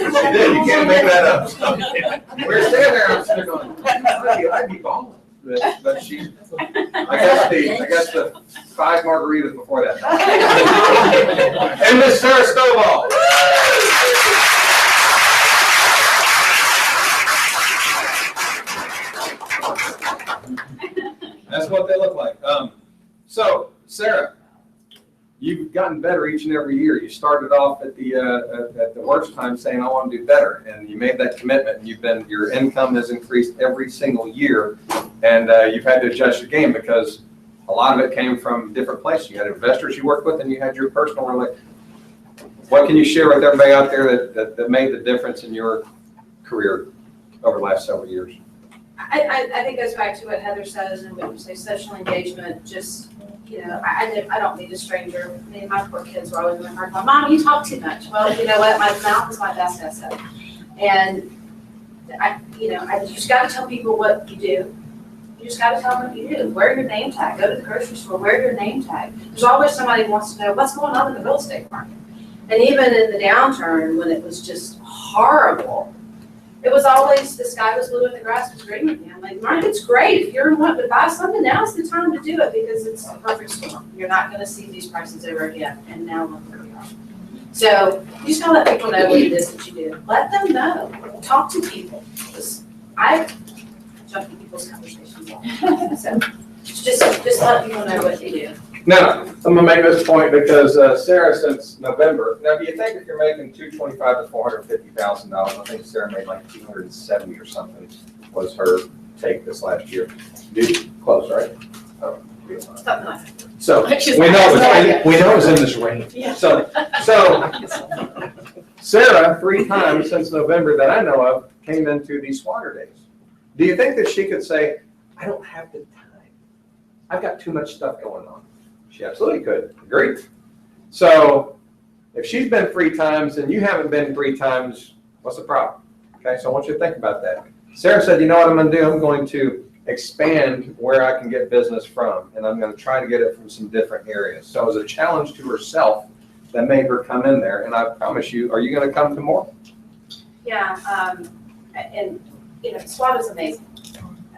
She did, you can't make that up. We're standing there, I'm sitting there going, I'd be balling. But she, I guess the 5 margaritas before that. And Miss Sarah Stovall. That's what they look like. So, Sarah, you've gotten better each and every year. You started off at the worst time saying, I want to do better. And you made that commitment, and your income has increased every single year. And you've had to adjust your game because a lot of it came from different places. You had investors you worked with, and you had your personal relationship. What can you share with everybody out there that made the difference in your career over the last several years? I think it goes back to what Heather says, and when you say social engagement, just, I don't need a stranger. I mean, my poor kids were always going, Mom, you talk too much. Well, you know what, my mouth is my best asset. And you just gotta tell people what you do. You just gotta tell them what you do. Wear your name tag. Go to the grocery store, wear your name tag. There's always somebody who wants to know what's going on in the real estate market. And even in the downturn, when it was just horrible, it was always, the sky was blue and the grass was green again. Like, market's great. If you're wanting to buy something, now's the time to do it because it's a perfect storm. You're not gonna see these prices ever again. And now look where we are. So you just gotta let people know what it is that you do. Let them know. Talk to people. I jump in people's conversations. So just let people know what they do. Now, I'm gonna make this point because Sarah, since November, now do you think if you're making $225,000 to $450,000, I think Sarah made like 270 or something was her take this last year. Close, right? Oh, Something like that. so Like she's we know like- it's in this range. Yeah. So Sarah, 3 times since November that I know of, came into these Swatter days. Do you think that she could say, I don't have the time. I've got too much stuff going on. She absolutely could. Agreed. So if she's been 3 times and you haven't been 3 times, what's the problem? Okay, so I want you to think about that. Sarah said, you know what I'm going to do? I'm going to expand where I can get business from, and I'm going to try to get it from some different areas. So it was a challenge to herself that made her come in there, and I promise you, are you going to come to more? Yeah, and SWAT is amazing.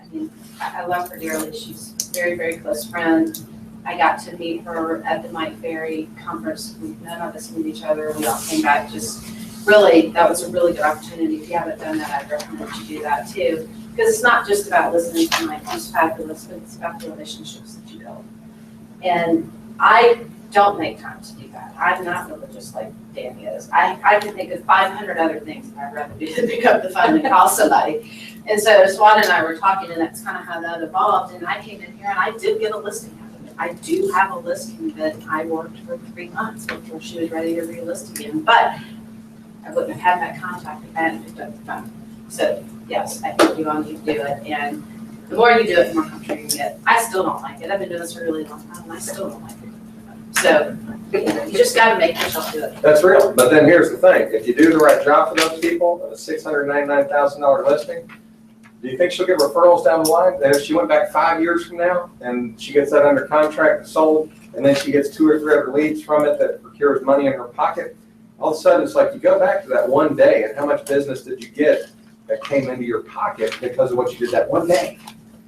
I mean, I love her dearly. She's a very, very close friend. I got to meet her at the Mike Ferry conference. None of us knew each other. We all came back just really, that was a really good opportunity. If you haven't done that, I'd recommend you do that too. Because it's not just about listening to Mike, who's fabulous, but it's about the relationships that you build. And I don't make time to do that. I'm not religious like Danny is. I can think of 500 other things that I'd rather do than pick up the phone and call somebody. And so Swan and I were talking, and that's kind of how that evolved. And I came in here and I did get a listing out of it. I do have a listing that I worked for 3 months before she was ready to relist again. But I wouldn't have had that contact if I hadn't picked up the phone. So yes, I think you all need to do it. And the more you do it, the more comfortable you get. I still don't like it. I've been doing this for a really long time, and I still don't like it. So you just got to make yourself do it. That's real. But then here's the thing. If you do the right job for those people, of a $699,000 listing, do you think she'll get referrals down the line? That if she went back 5 years from now and she gets that under contract and sold, and then she gets 2 or 3 other leads from it that procures money in her pocket, all of a sudden it's like you go back to that one day and how much business did you get that came into your pocket because of what you did that one day?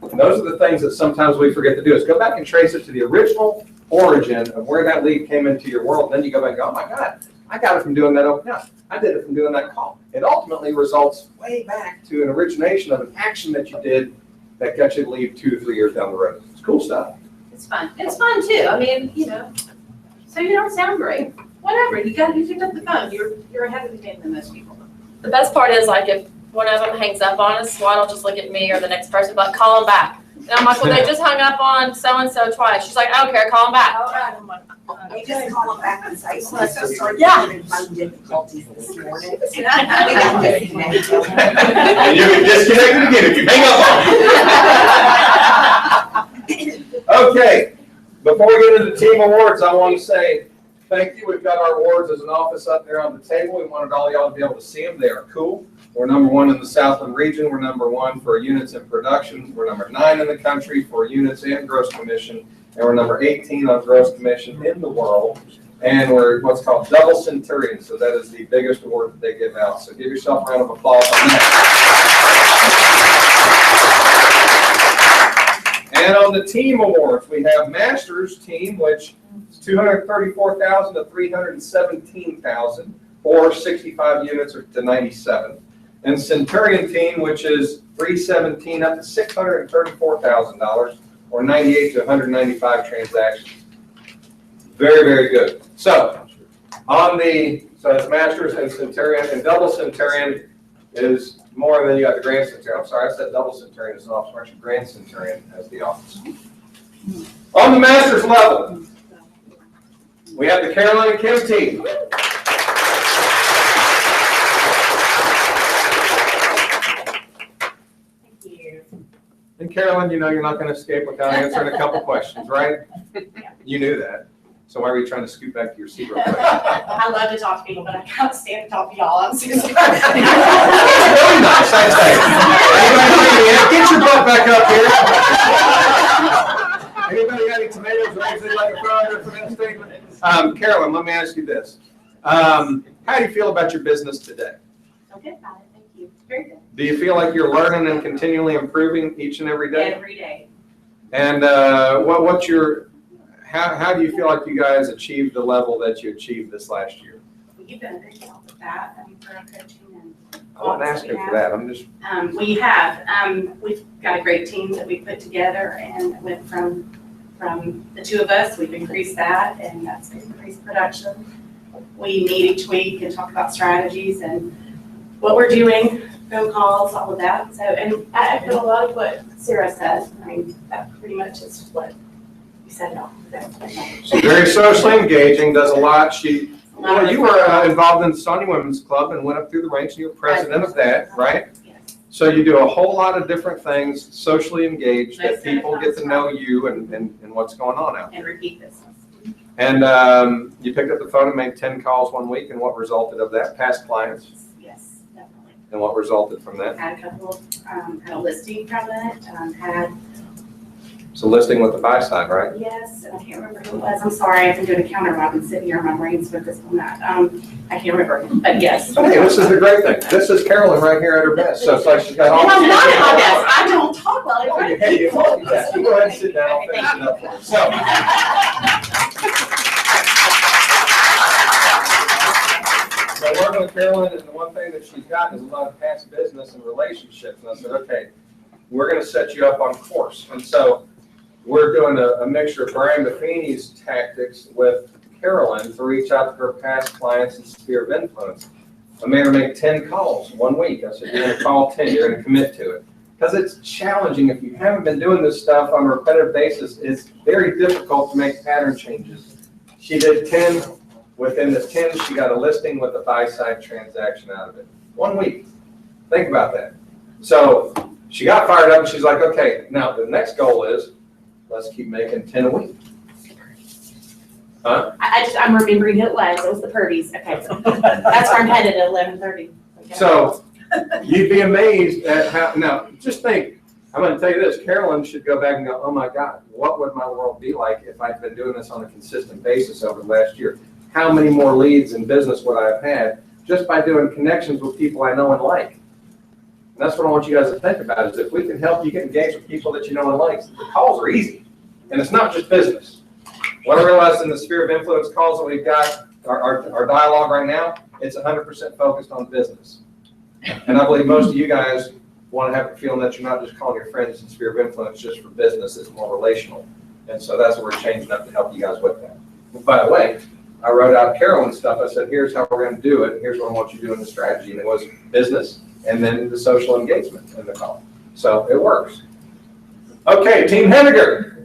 And those are the things that sometimes we forget to do, is go back and trace it to the original origin of where that lead came into your world. And then you go back and go, oh my God, I got it from doing that open house. I did it from doing that call. It ultimately results way back to an origination of an action that you did that got you to leave 2 to 3 years down the road. It's cool stuff. It's fun. It's fun too. I mean, so you don't sound great. Whatever. You picked up the phone. You're ahead of the game than most people. The best part is, like, if one of them hangs up on us, Swan will just look at me or the next person, but call them back. And I'm like, well, they just hung up on so-and-so twice. She's like, I don't care, call them back. I'm like, You just call them back and say, so sorry, Yeah. having phone difficulties this morning. And you can disconnect it again if you hang up on it. Okay, Before we get into the team awards, I want to say thank you. We've got our awards as an office up there on the table. We wanted all y'all to be able to see them. They are cool. We're number 1 in the Southland region. We're number 1 for units in production. We're number 9 in the country for units and gross commission. And we're number 18 on gross commission in the world. And we're what's called double centurion. So that is the biggest award that they give out. So give yourself a round of applause on that. And on the team awards, we have Masters team, which is $234,000 to $317,000, or 65 units to 97. And Centurion team, which is $317,000 up to $634,000, or 98 to 195 transactions. Very, very good. So it's Masters and Centurion, and double Centurion is more than you got the Grand Centurion. I'm sorry, I said double Centurion as an office. Actually, Grand Centurion as the office. On the Masters level, we have the Carolyn and Kim team. And Carolyn, you know you're not going to escape without answering a couple questions, right? You knew that. So why were you trying to scoot back to your seat real quick? I love to talk to people, but I can't stand to talk to y'all. I'm so sorry. Really nice, I say. Get your butt back up here. Anybody got any tomatoes or anything like a fryer for that statement? Carolyn, let me ask you this. How do you feel about your business today? Okay, about it. Thank you. Very good. Do you feel like you're learning and continually improving each and every day? Every day. And how do you feel like you guys achieved the level that you achieved this last year? You've done a great job with that. For our coaching and. I wasn't asking for that. I'm just. We have. We've got a great team that we put together, and went from the two of us. We've increased that, and that's increased production. We meet each week and talk about strategies and what we're doing, phone calls, all of that. So, and I put a lot of what Sarah said. I mean, that pretty much is what you said it all. She's very socially engaging, does a lot. Well, you were involved in the Sonia Women's Club and went up through the ranks, and you were president of that, right? Yes. So you do a whole lot of different things, socially engaged, that people get to know you and what's going on out there. And repeat business. And you picked up the phone and made 10 calls one week, and what resulted of that? Past clients? Yes, definitely. And what resulted from that? Had a couple, had a listing from it, had. So listing with the buy side, right? Yes, and I can't remember who it was. I'm sorry, I've been doing a counter. I've been sitting here, my brain's focused on that. I can't remember, but yes. Okay, this is the great thing. This is Carolyn right here at her best. So it's like she's got all. And I'm not at my best. I don't talk well. Hey, you go ahead and sit down. I'll finish it up for you. So. So working with Carolyn, and the one thing that she's got is a lot of past business and relationships. And I said, okay, we're going to set you up on course. And so we're doing a mixture of Brian Buffini's tactics with Carolyn to reach out to her past clients and sphere of influence. I made her make 10 calls one week. I said, you're going to call 10, you're going to commit to it. Because it's challenging. If you haven't been doing this stuff on a repetitive basis, it's very difficult to make pattern changes. She did 10. Within the 10, she got a listing with a buy-side transaction out of it. 1 week. Think about that. So she got fired up, and she's like, okay, now the next goal is, let's keep making 10 a week. Huh? I'm remembering who it was. It was the Purdy's. Okay. That's where I'm headed at 11:30. Okay. So you'd be amazed at how, now just think, I'm going to tell you this, Carolyn should go back and go, oh my God, what would my world be like if I'd been doing this on a consistent basis over the last year? How many more leads in business would I have had just by doing connections with people I know and like? And that's what I want you guys to think about, is if we can help you get engaged with people that you know and like, the calls are easy. And it's not just business. What I realized in the sphere of influence calls that we've got, our dialogue right now, it's 100% focused on business. And I believe most of you guys want to have a feeling that you're not just calling your friends in sphere of influence just for business, it's more relational. And so that's what we're changing up to help you guys with that. But by the way, I wrote out Carolyn's stuff. I said, here's how we're going to do it. And here's what I want you to do in the strategy. And it was business and then the social engagement in the call. So it works. Okay, Team Henniger.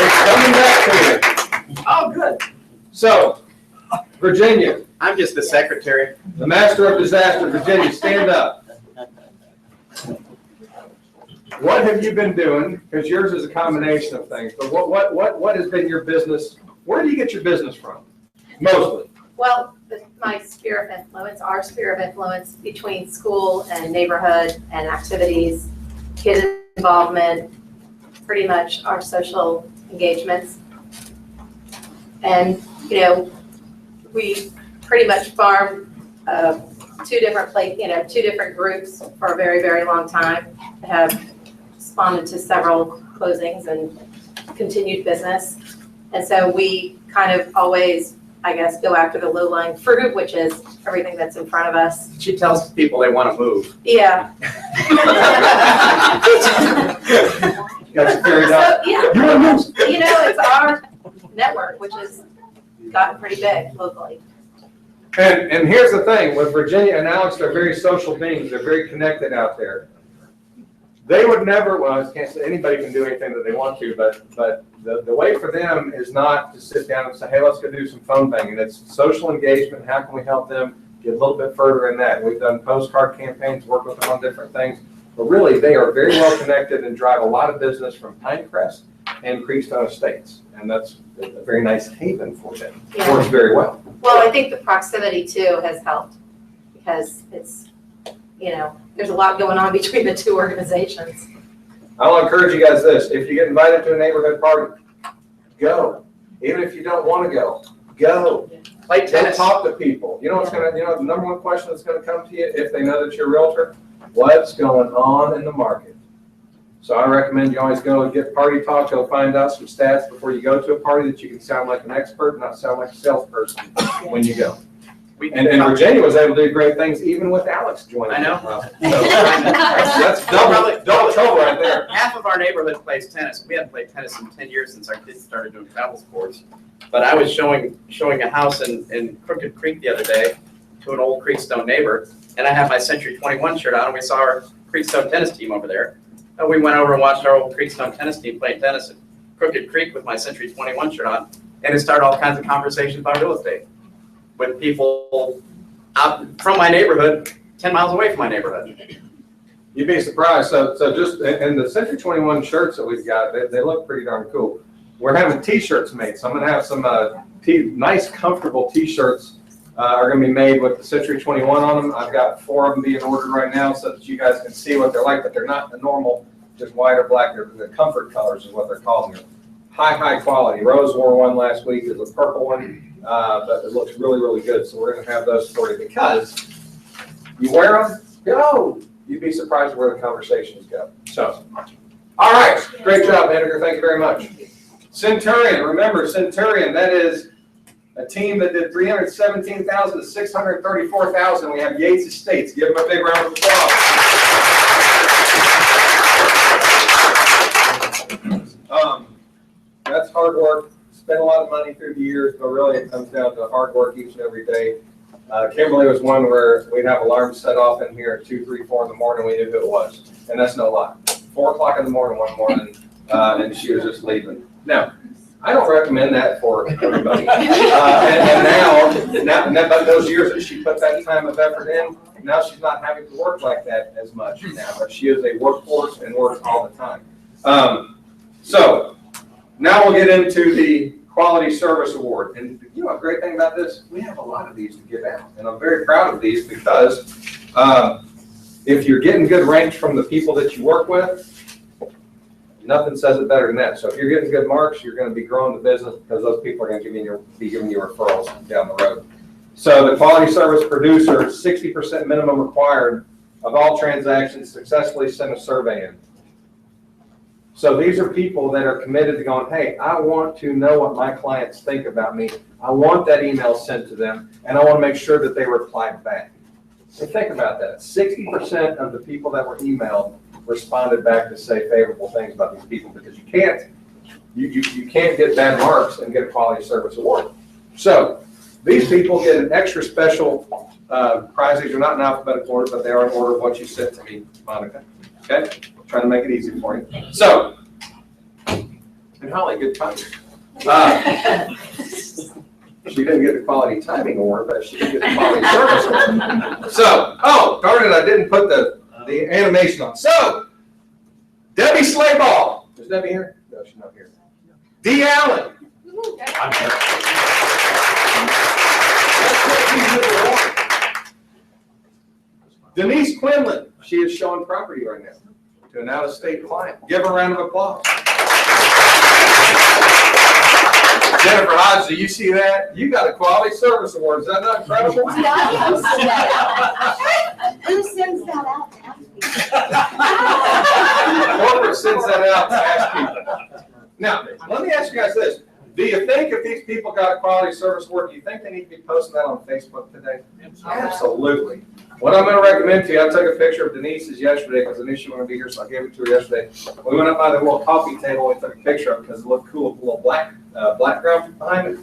It's coming back to you. Oh, good. So, Virginia. I'm just the secretary. The master of disaster. Virginia, stand up. what have you been doing? Because yours is a combination of things, but what has been your business? Where do you get your business from? Mostly. Well, my sphere of influence, our sphere of influence between school and neighborhood and activities, kid involvement, pretty much our social engagements. And, you know, we pretty much farmed two different groups for a very, very long time, have spawned into several closings and continued business. And so we kind of always, I guess, go after the low-lying fruit, which is everything that's in front of us. She tells people they want to move. Yeah. That's figured out. So, yeah, you know, it's our network, which has gotten pretty big locally. And here's the thing, with Virginia and Alex, they're very social beings, they're very connected out there. They would never, well, I can't say anybody can do anything that they want to, but the way for them is not to sit down and say, hey, let's go do some phone banging. It's social engagement, how can we help them get a little bit further in that? We've done postcard campaigns, worked with them on different things, but really they are very well connected and drive a lot of business from Pinecrest and Creekstone Estates. And that's a very nice haven for them. Yeah. Works very well. Well, I think the proximity too has helped because it's, you know, there's a lot going on between the two organizations. I'll encourage you guys this, if you get invited to a neighborhood party, go. Even if you don't want to go, go. Play tennis. Go talk to people. You know what's gonna, you know, the number one question that's gonna come to you if they know that you're a realtor, what's going on in the market? So I recommend you always go and get party talk. You'll find out some stats before you go to a party that you can sound like an expert, not sound like a salesperson when you go. And Virginia was able to do great things even with Alex joining. I know. So that's double trouble right there. Half of our neighborhood plays tennis. We haven't played tennis in 10 years since our kids started doing travel sports. But I was showing a house in Crooked Creek the other day to an old Creekstone neighbor, and I had my Century 21 shirt on, and we saw our Creekstone tennis team over there. And we went over and watched our old Creekstone tennis team play tennis at Crooked Creek with my Century 21 shirt on, and it started all kinds of conversations about real estate with people out from my neighborhood, 10 miles away from my neighborhood. You'd be surprised. So just, and the Century 21 shirts that we've got, they look pretty darn cool. We're having t-shirts made, so I'm gonna have some nice, comfortable t-shirts are gonna be made with the Century 21 on them. I've got 4 of them being ordered right now so that you guys can see what they're like, but they're not the normal, just white or black. They're the comfort colors is what they're calling them. High quality. Rose wore one last week. It's a purple one, but it looks really, really good. So we're gonna have those for you because you wear them, go. You'd be surprised where the conversations go. So, all right, great job, Edgar. Thank you very much. Centurion, remember Centurion, that is a team that did 317,000 to 634,000. We have Yates Estates. Give them a big round of applause. That's hard work. Spent a lot of money through the years, but really it comes down to hard work each and every day. Kimberly was one where we'd have alarms set off in here at 2, 3, 4 in the morning. We knew who it was, and that's no lie. 4 o'clock in the morning one morning, and she was just leaving. Now, I don't recommend that for everybody. And now, those years that she put that time of effort in, now she's not having to work like that as much now, but she is a workforce and works all the time. So now we'll get into the Quality Service Award. And you know a great thing about this? We have a lot of these to give out. And I'm very proud of these because if you're getting good ranks from the people that you work with, nothing says it better than that. So if you're getting good marks, you're going to be growing the business because those people are going to be giving you referrals down the road. So the Quality Service Producer, 60% minimum required of all transactions successfully sent a survey in. So these are people that are committed to going, hey, I want to know what my clients think about me. I want that email sent to them, and I want to make sure that they reply back. So think about that. 60% of the people that were emailed responded back to say favorable things about these people because you can't get bad marks and get a Quality Service Award. So these people get an extra special prize. These are not in alphabetical order, but they are in order of what you sent to me, Monica. Okay? Trying to make it easy for you. So, and Holly, good timing. She didn't get the Quality Timing Award, but she did get the Quality Service Award. So, oh, darn it, I didn't put the animation on. So, Debbie Slayball. Is Debbie here? No, she's not here. Dee Allen. I'm here. Denise Quinlan. She is showing property right now to an out-of-state client. Give her a round of applause. Jennifer Hodge, do you see that? You got a quality service award. Is that not incredible? Who sends that out to ask Corporate sends that out to ask people. Now, let me ask you guys this. Do you think if these people got a quality service award, do you think they need to be posting that on Facebook today? Absolutely. What I'm going to recommend to you, I took a picture of Denise's yesterday because I knew she wanted to be here, so I gave it to her yesterday. We went up by the little coffee table and took a picture of it because it looked cool with a little black background behind it.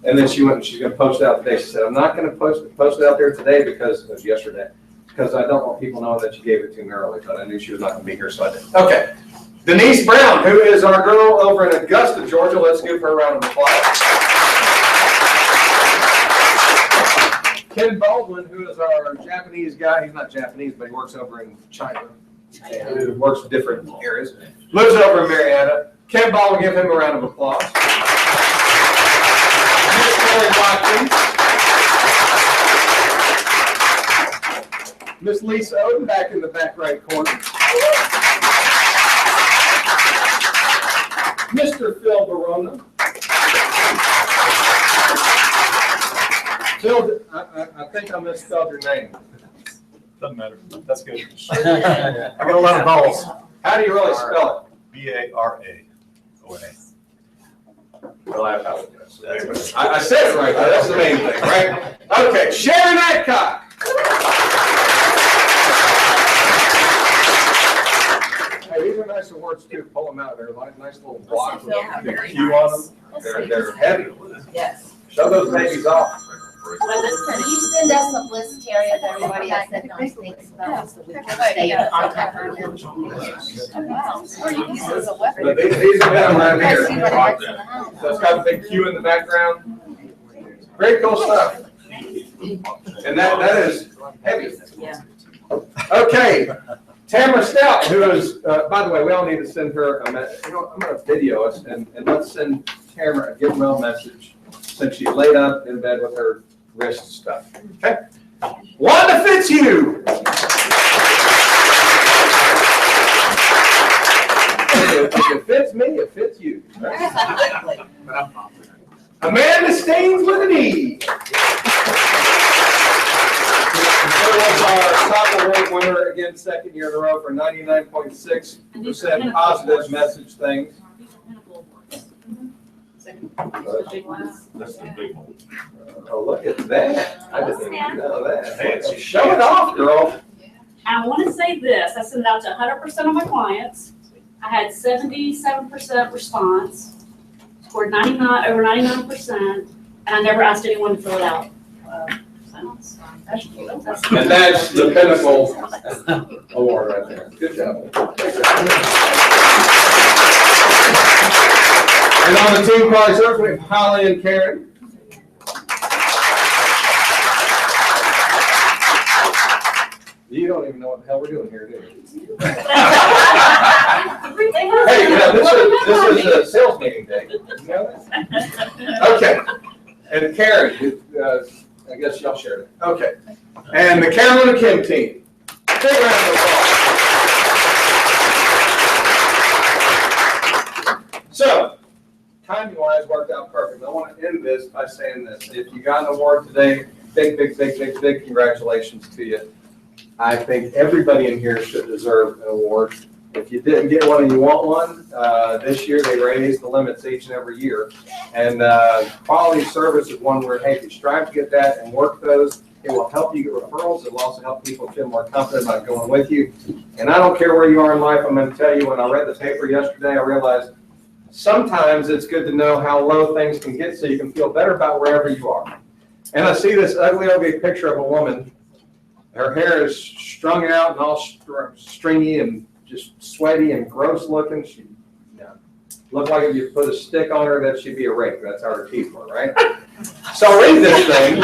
And then she went and she's going to post it out today. She said, I'm not going to post it out there today because it was yesterday, because I don't want people knowing that you gave it to me early, but I knew she was not going to be here, so I did. Okay. Denise Brown, who is our girl over in Augusta, Georgia. Let's give her a round of applause. Ken Baldwin, who is our Japanese guy. He's not Japanese, but he works over in China. And he works in different areas. Lives over in Marietta. Ken Baldwin, give him a round of applause. Miss Lori Watkins. Miss Lisa Oden, back in the back right corner. Mr. Phil Barona. Phil, I think I misspelled your name. Doesn't matter. That's good. I got a lot of balls. How do you really spell it? B-A-R-A-O-N-A. Well, I apologize. I said it right, though. That's the main thing, right? Okay, Sharon Adcock. Hey, these are nice awards too. Pull them out. They're like nice little blocks with a big Q on them. They're heavy. Yes. Show those babies off. Can you send us a list, Terry, of everybody else that don't think about, so we can stay in contact with them? Or you can use it as a weapon. But these are them right here. See what happens in the house. So it's got a big Q in the background. Very cool stuff. And that is heavy. Yeah. Okay. Tamara Stout, who is, by the way, we all need to send her a message. I'm going to video us and let's send Tamara a get well message since she's laid up in bed with her wrist stuff. Okay. Wanda Fitzhugh. If it fits me, it fits you. Right? Amanda Staines with an E. She was our top award winner again, second year in a row for 99.6% positive message things. That's the big one. Oh, look at that. I didn't even know that. Show it off, girl. I want to say this, I sent it out to 100% of my clients. I had 77% response, scored over 99%, and I never asked anyone to fill it out. And that's the pinnacle award right there. Good job. And on the team prize, we have Holly and Karen. You don't even know what the hell we're doing here, do you? Hey, yeah, this is a sales meeting day. You know that? Okay. And Karen, I guess y'all shared it. Okay. And the Carolyn and Kim team. Big round of applause. So, timing-wise worked out perfect. I want to end this by saying this. If you got an award today, big congratulations to you. I think everybody in here should deserve an award. If you didn't get one and you want one, this year they raise the limits each and every year. And quality service is one where, hey, if you strive to get that and work those, it will help you get referrals. It will also help people feel more confident about going with you. And I don't care where you are in life. I'm going to tell you, when I read the paper yesterday, I realized sometimes it's good to know how low things can get so you can feel better about wherever you are. And I see this ugly picture of a woman. Her hair is strung out and all stringy and just sweaty and gross looking. She looked like if you put a stick on her, that she'd be a rake. That's how her teeth were, right? So I read this thing,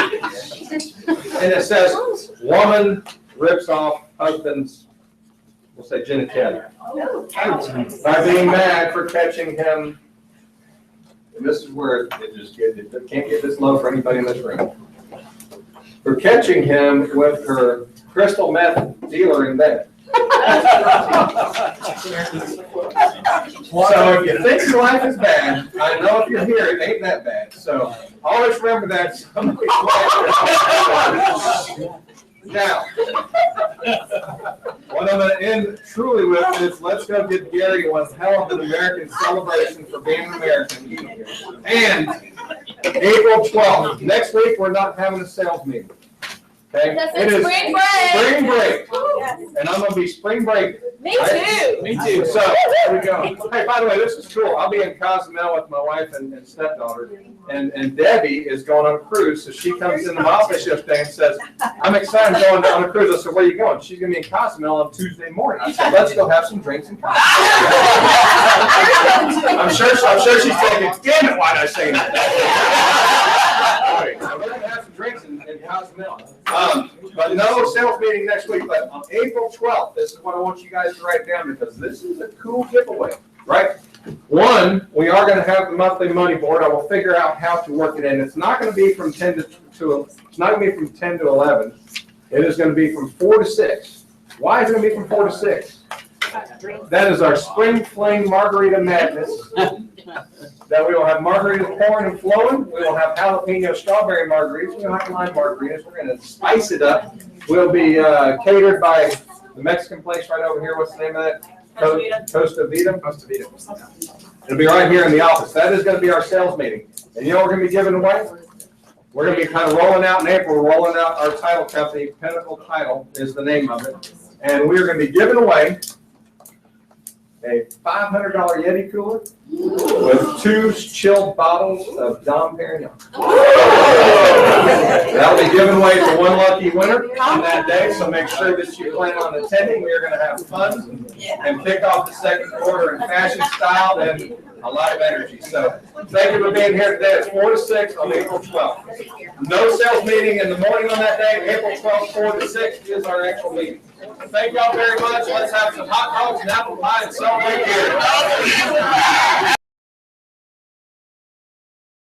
and it says, woman rips off husband's we'll say genitalia. By being mad for catching him, and this is where it just it can't get this low for anybody in this room. For catching him with her crystal meth dealer in bed. So if you think your life is bad, I know if you're here, it ain't that bad. So always remember that. Now, what I'm going to end truly with is let's go give Gary one hell of an American celebration for being an American. And April 12th, next week, we're not having a sales meeting. Okay? Because It it's is spring break. spring break. And I'm going to be spring break. Me too. Me too. So, there we go. Hey, by the way, this is cool. I'll be in Cozumel with my wife and stepdaughter. And Debbie is going on a cruise, so she comes into my office yesterday and says, I'm excited going on a cruise. I said, where are you going? She's going to be in Cozumel on Tuesday morning. I said, let's go have some drinks in Cozumel. I'm sure she's thinking, damn it, why did I say that? All right, so we're going to have some drinks in Cozumel. But no sales meeting next week, but on April 12th, this is what I want you guys to write down because this is a cool giveaway, right? One, we are going to have the monthly money board. I will figure out how to work it in. It's not going to be from 10 to it's not going to be from 10 to 11. It is going to be from 4 to 6. Why is it going to be from 4 to 6? That is our spring fling margarita madness. That we will have margaritas pouring and flowing. We will have jalapeno strawberry margaritas. We will have lime margaritas. We're going to spice it up. We'll be catered by the Mexican place right over here. What's the name of that? Costa Vida. Costa Vida. It'll be right here in the office. That is going to be our sales meeting. And you know what we're going to be giving away? We're going to be kind of rolling out in April. We're rolling out our title company. Pinnacle Title is the name of it. And we're going to be giving away a $500 Yeti cooler with 2 chilled bottles of Dom Perignon. That'll be given away to one lucky winner on that day, so make sure that you plan on attending. We are going to have fun and kick off the second quarter in fashion style and a lot of energy. So thank you for being here today. It's 4 to 6 on April 12th. No sales meeting in the morning on that day. April 12th, 4 to 6 is our actual meeting. Thank y'all very much. Let's have some hot dogs and apple pie and celebrate here.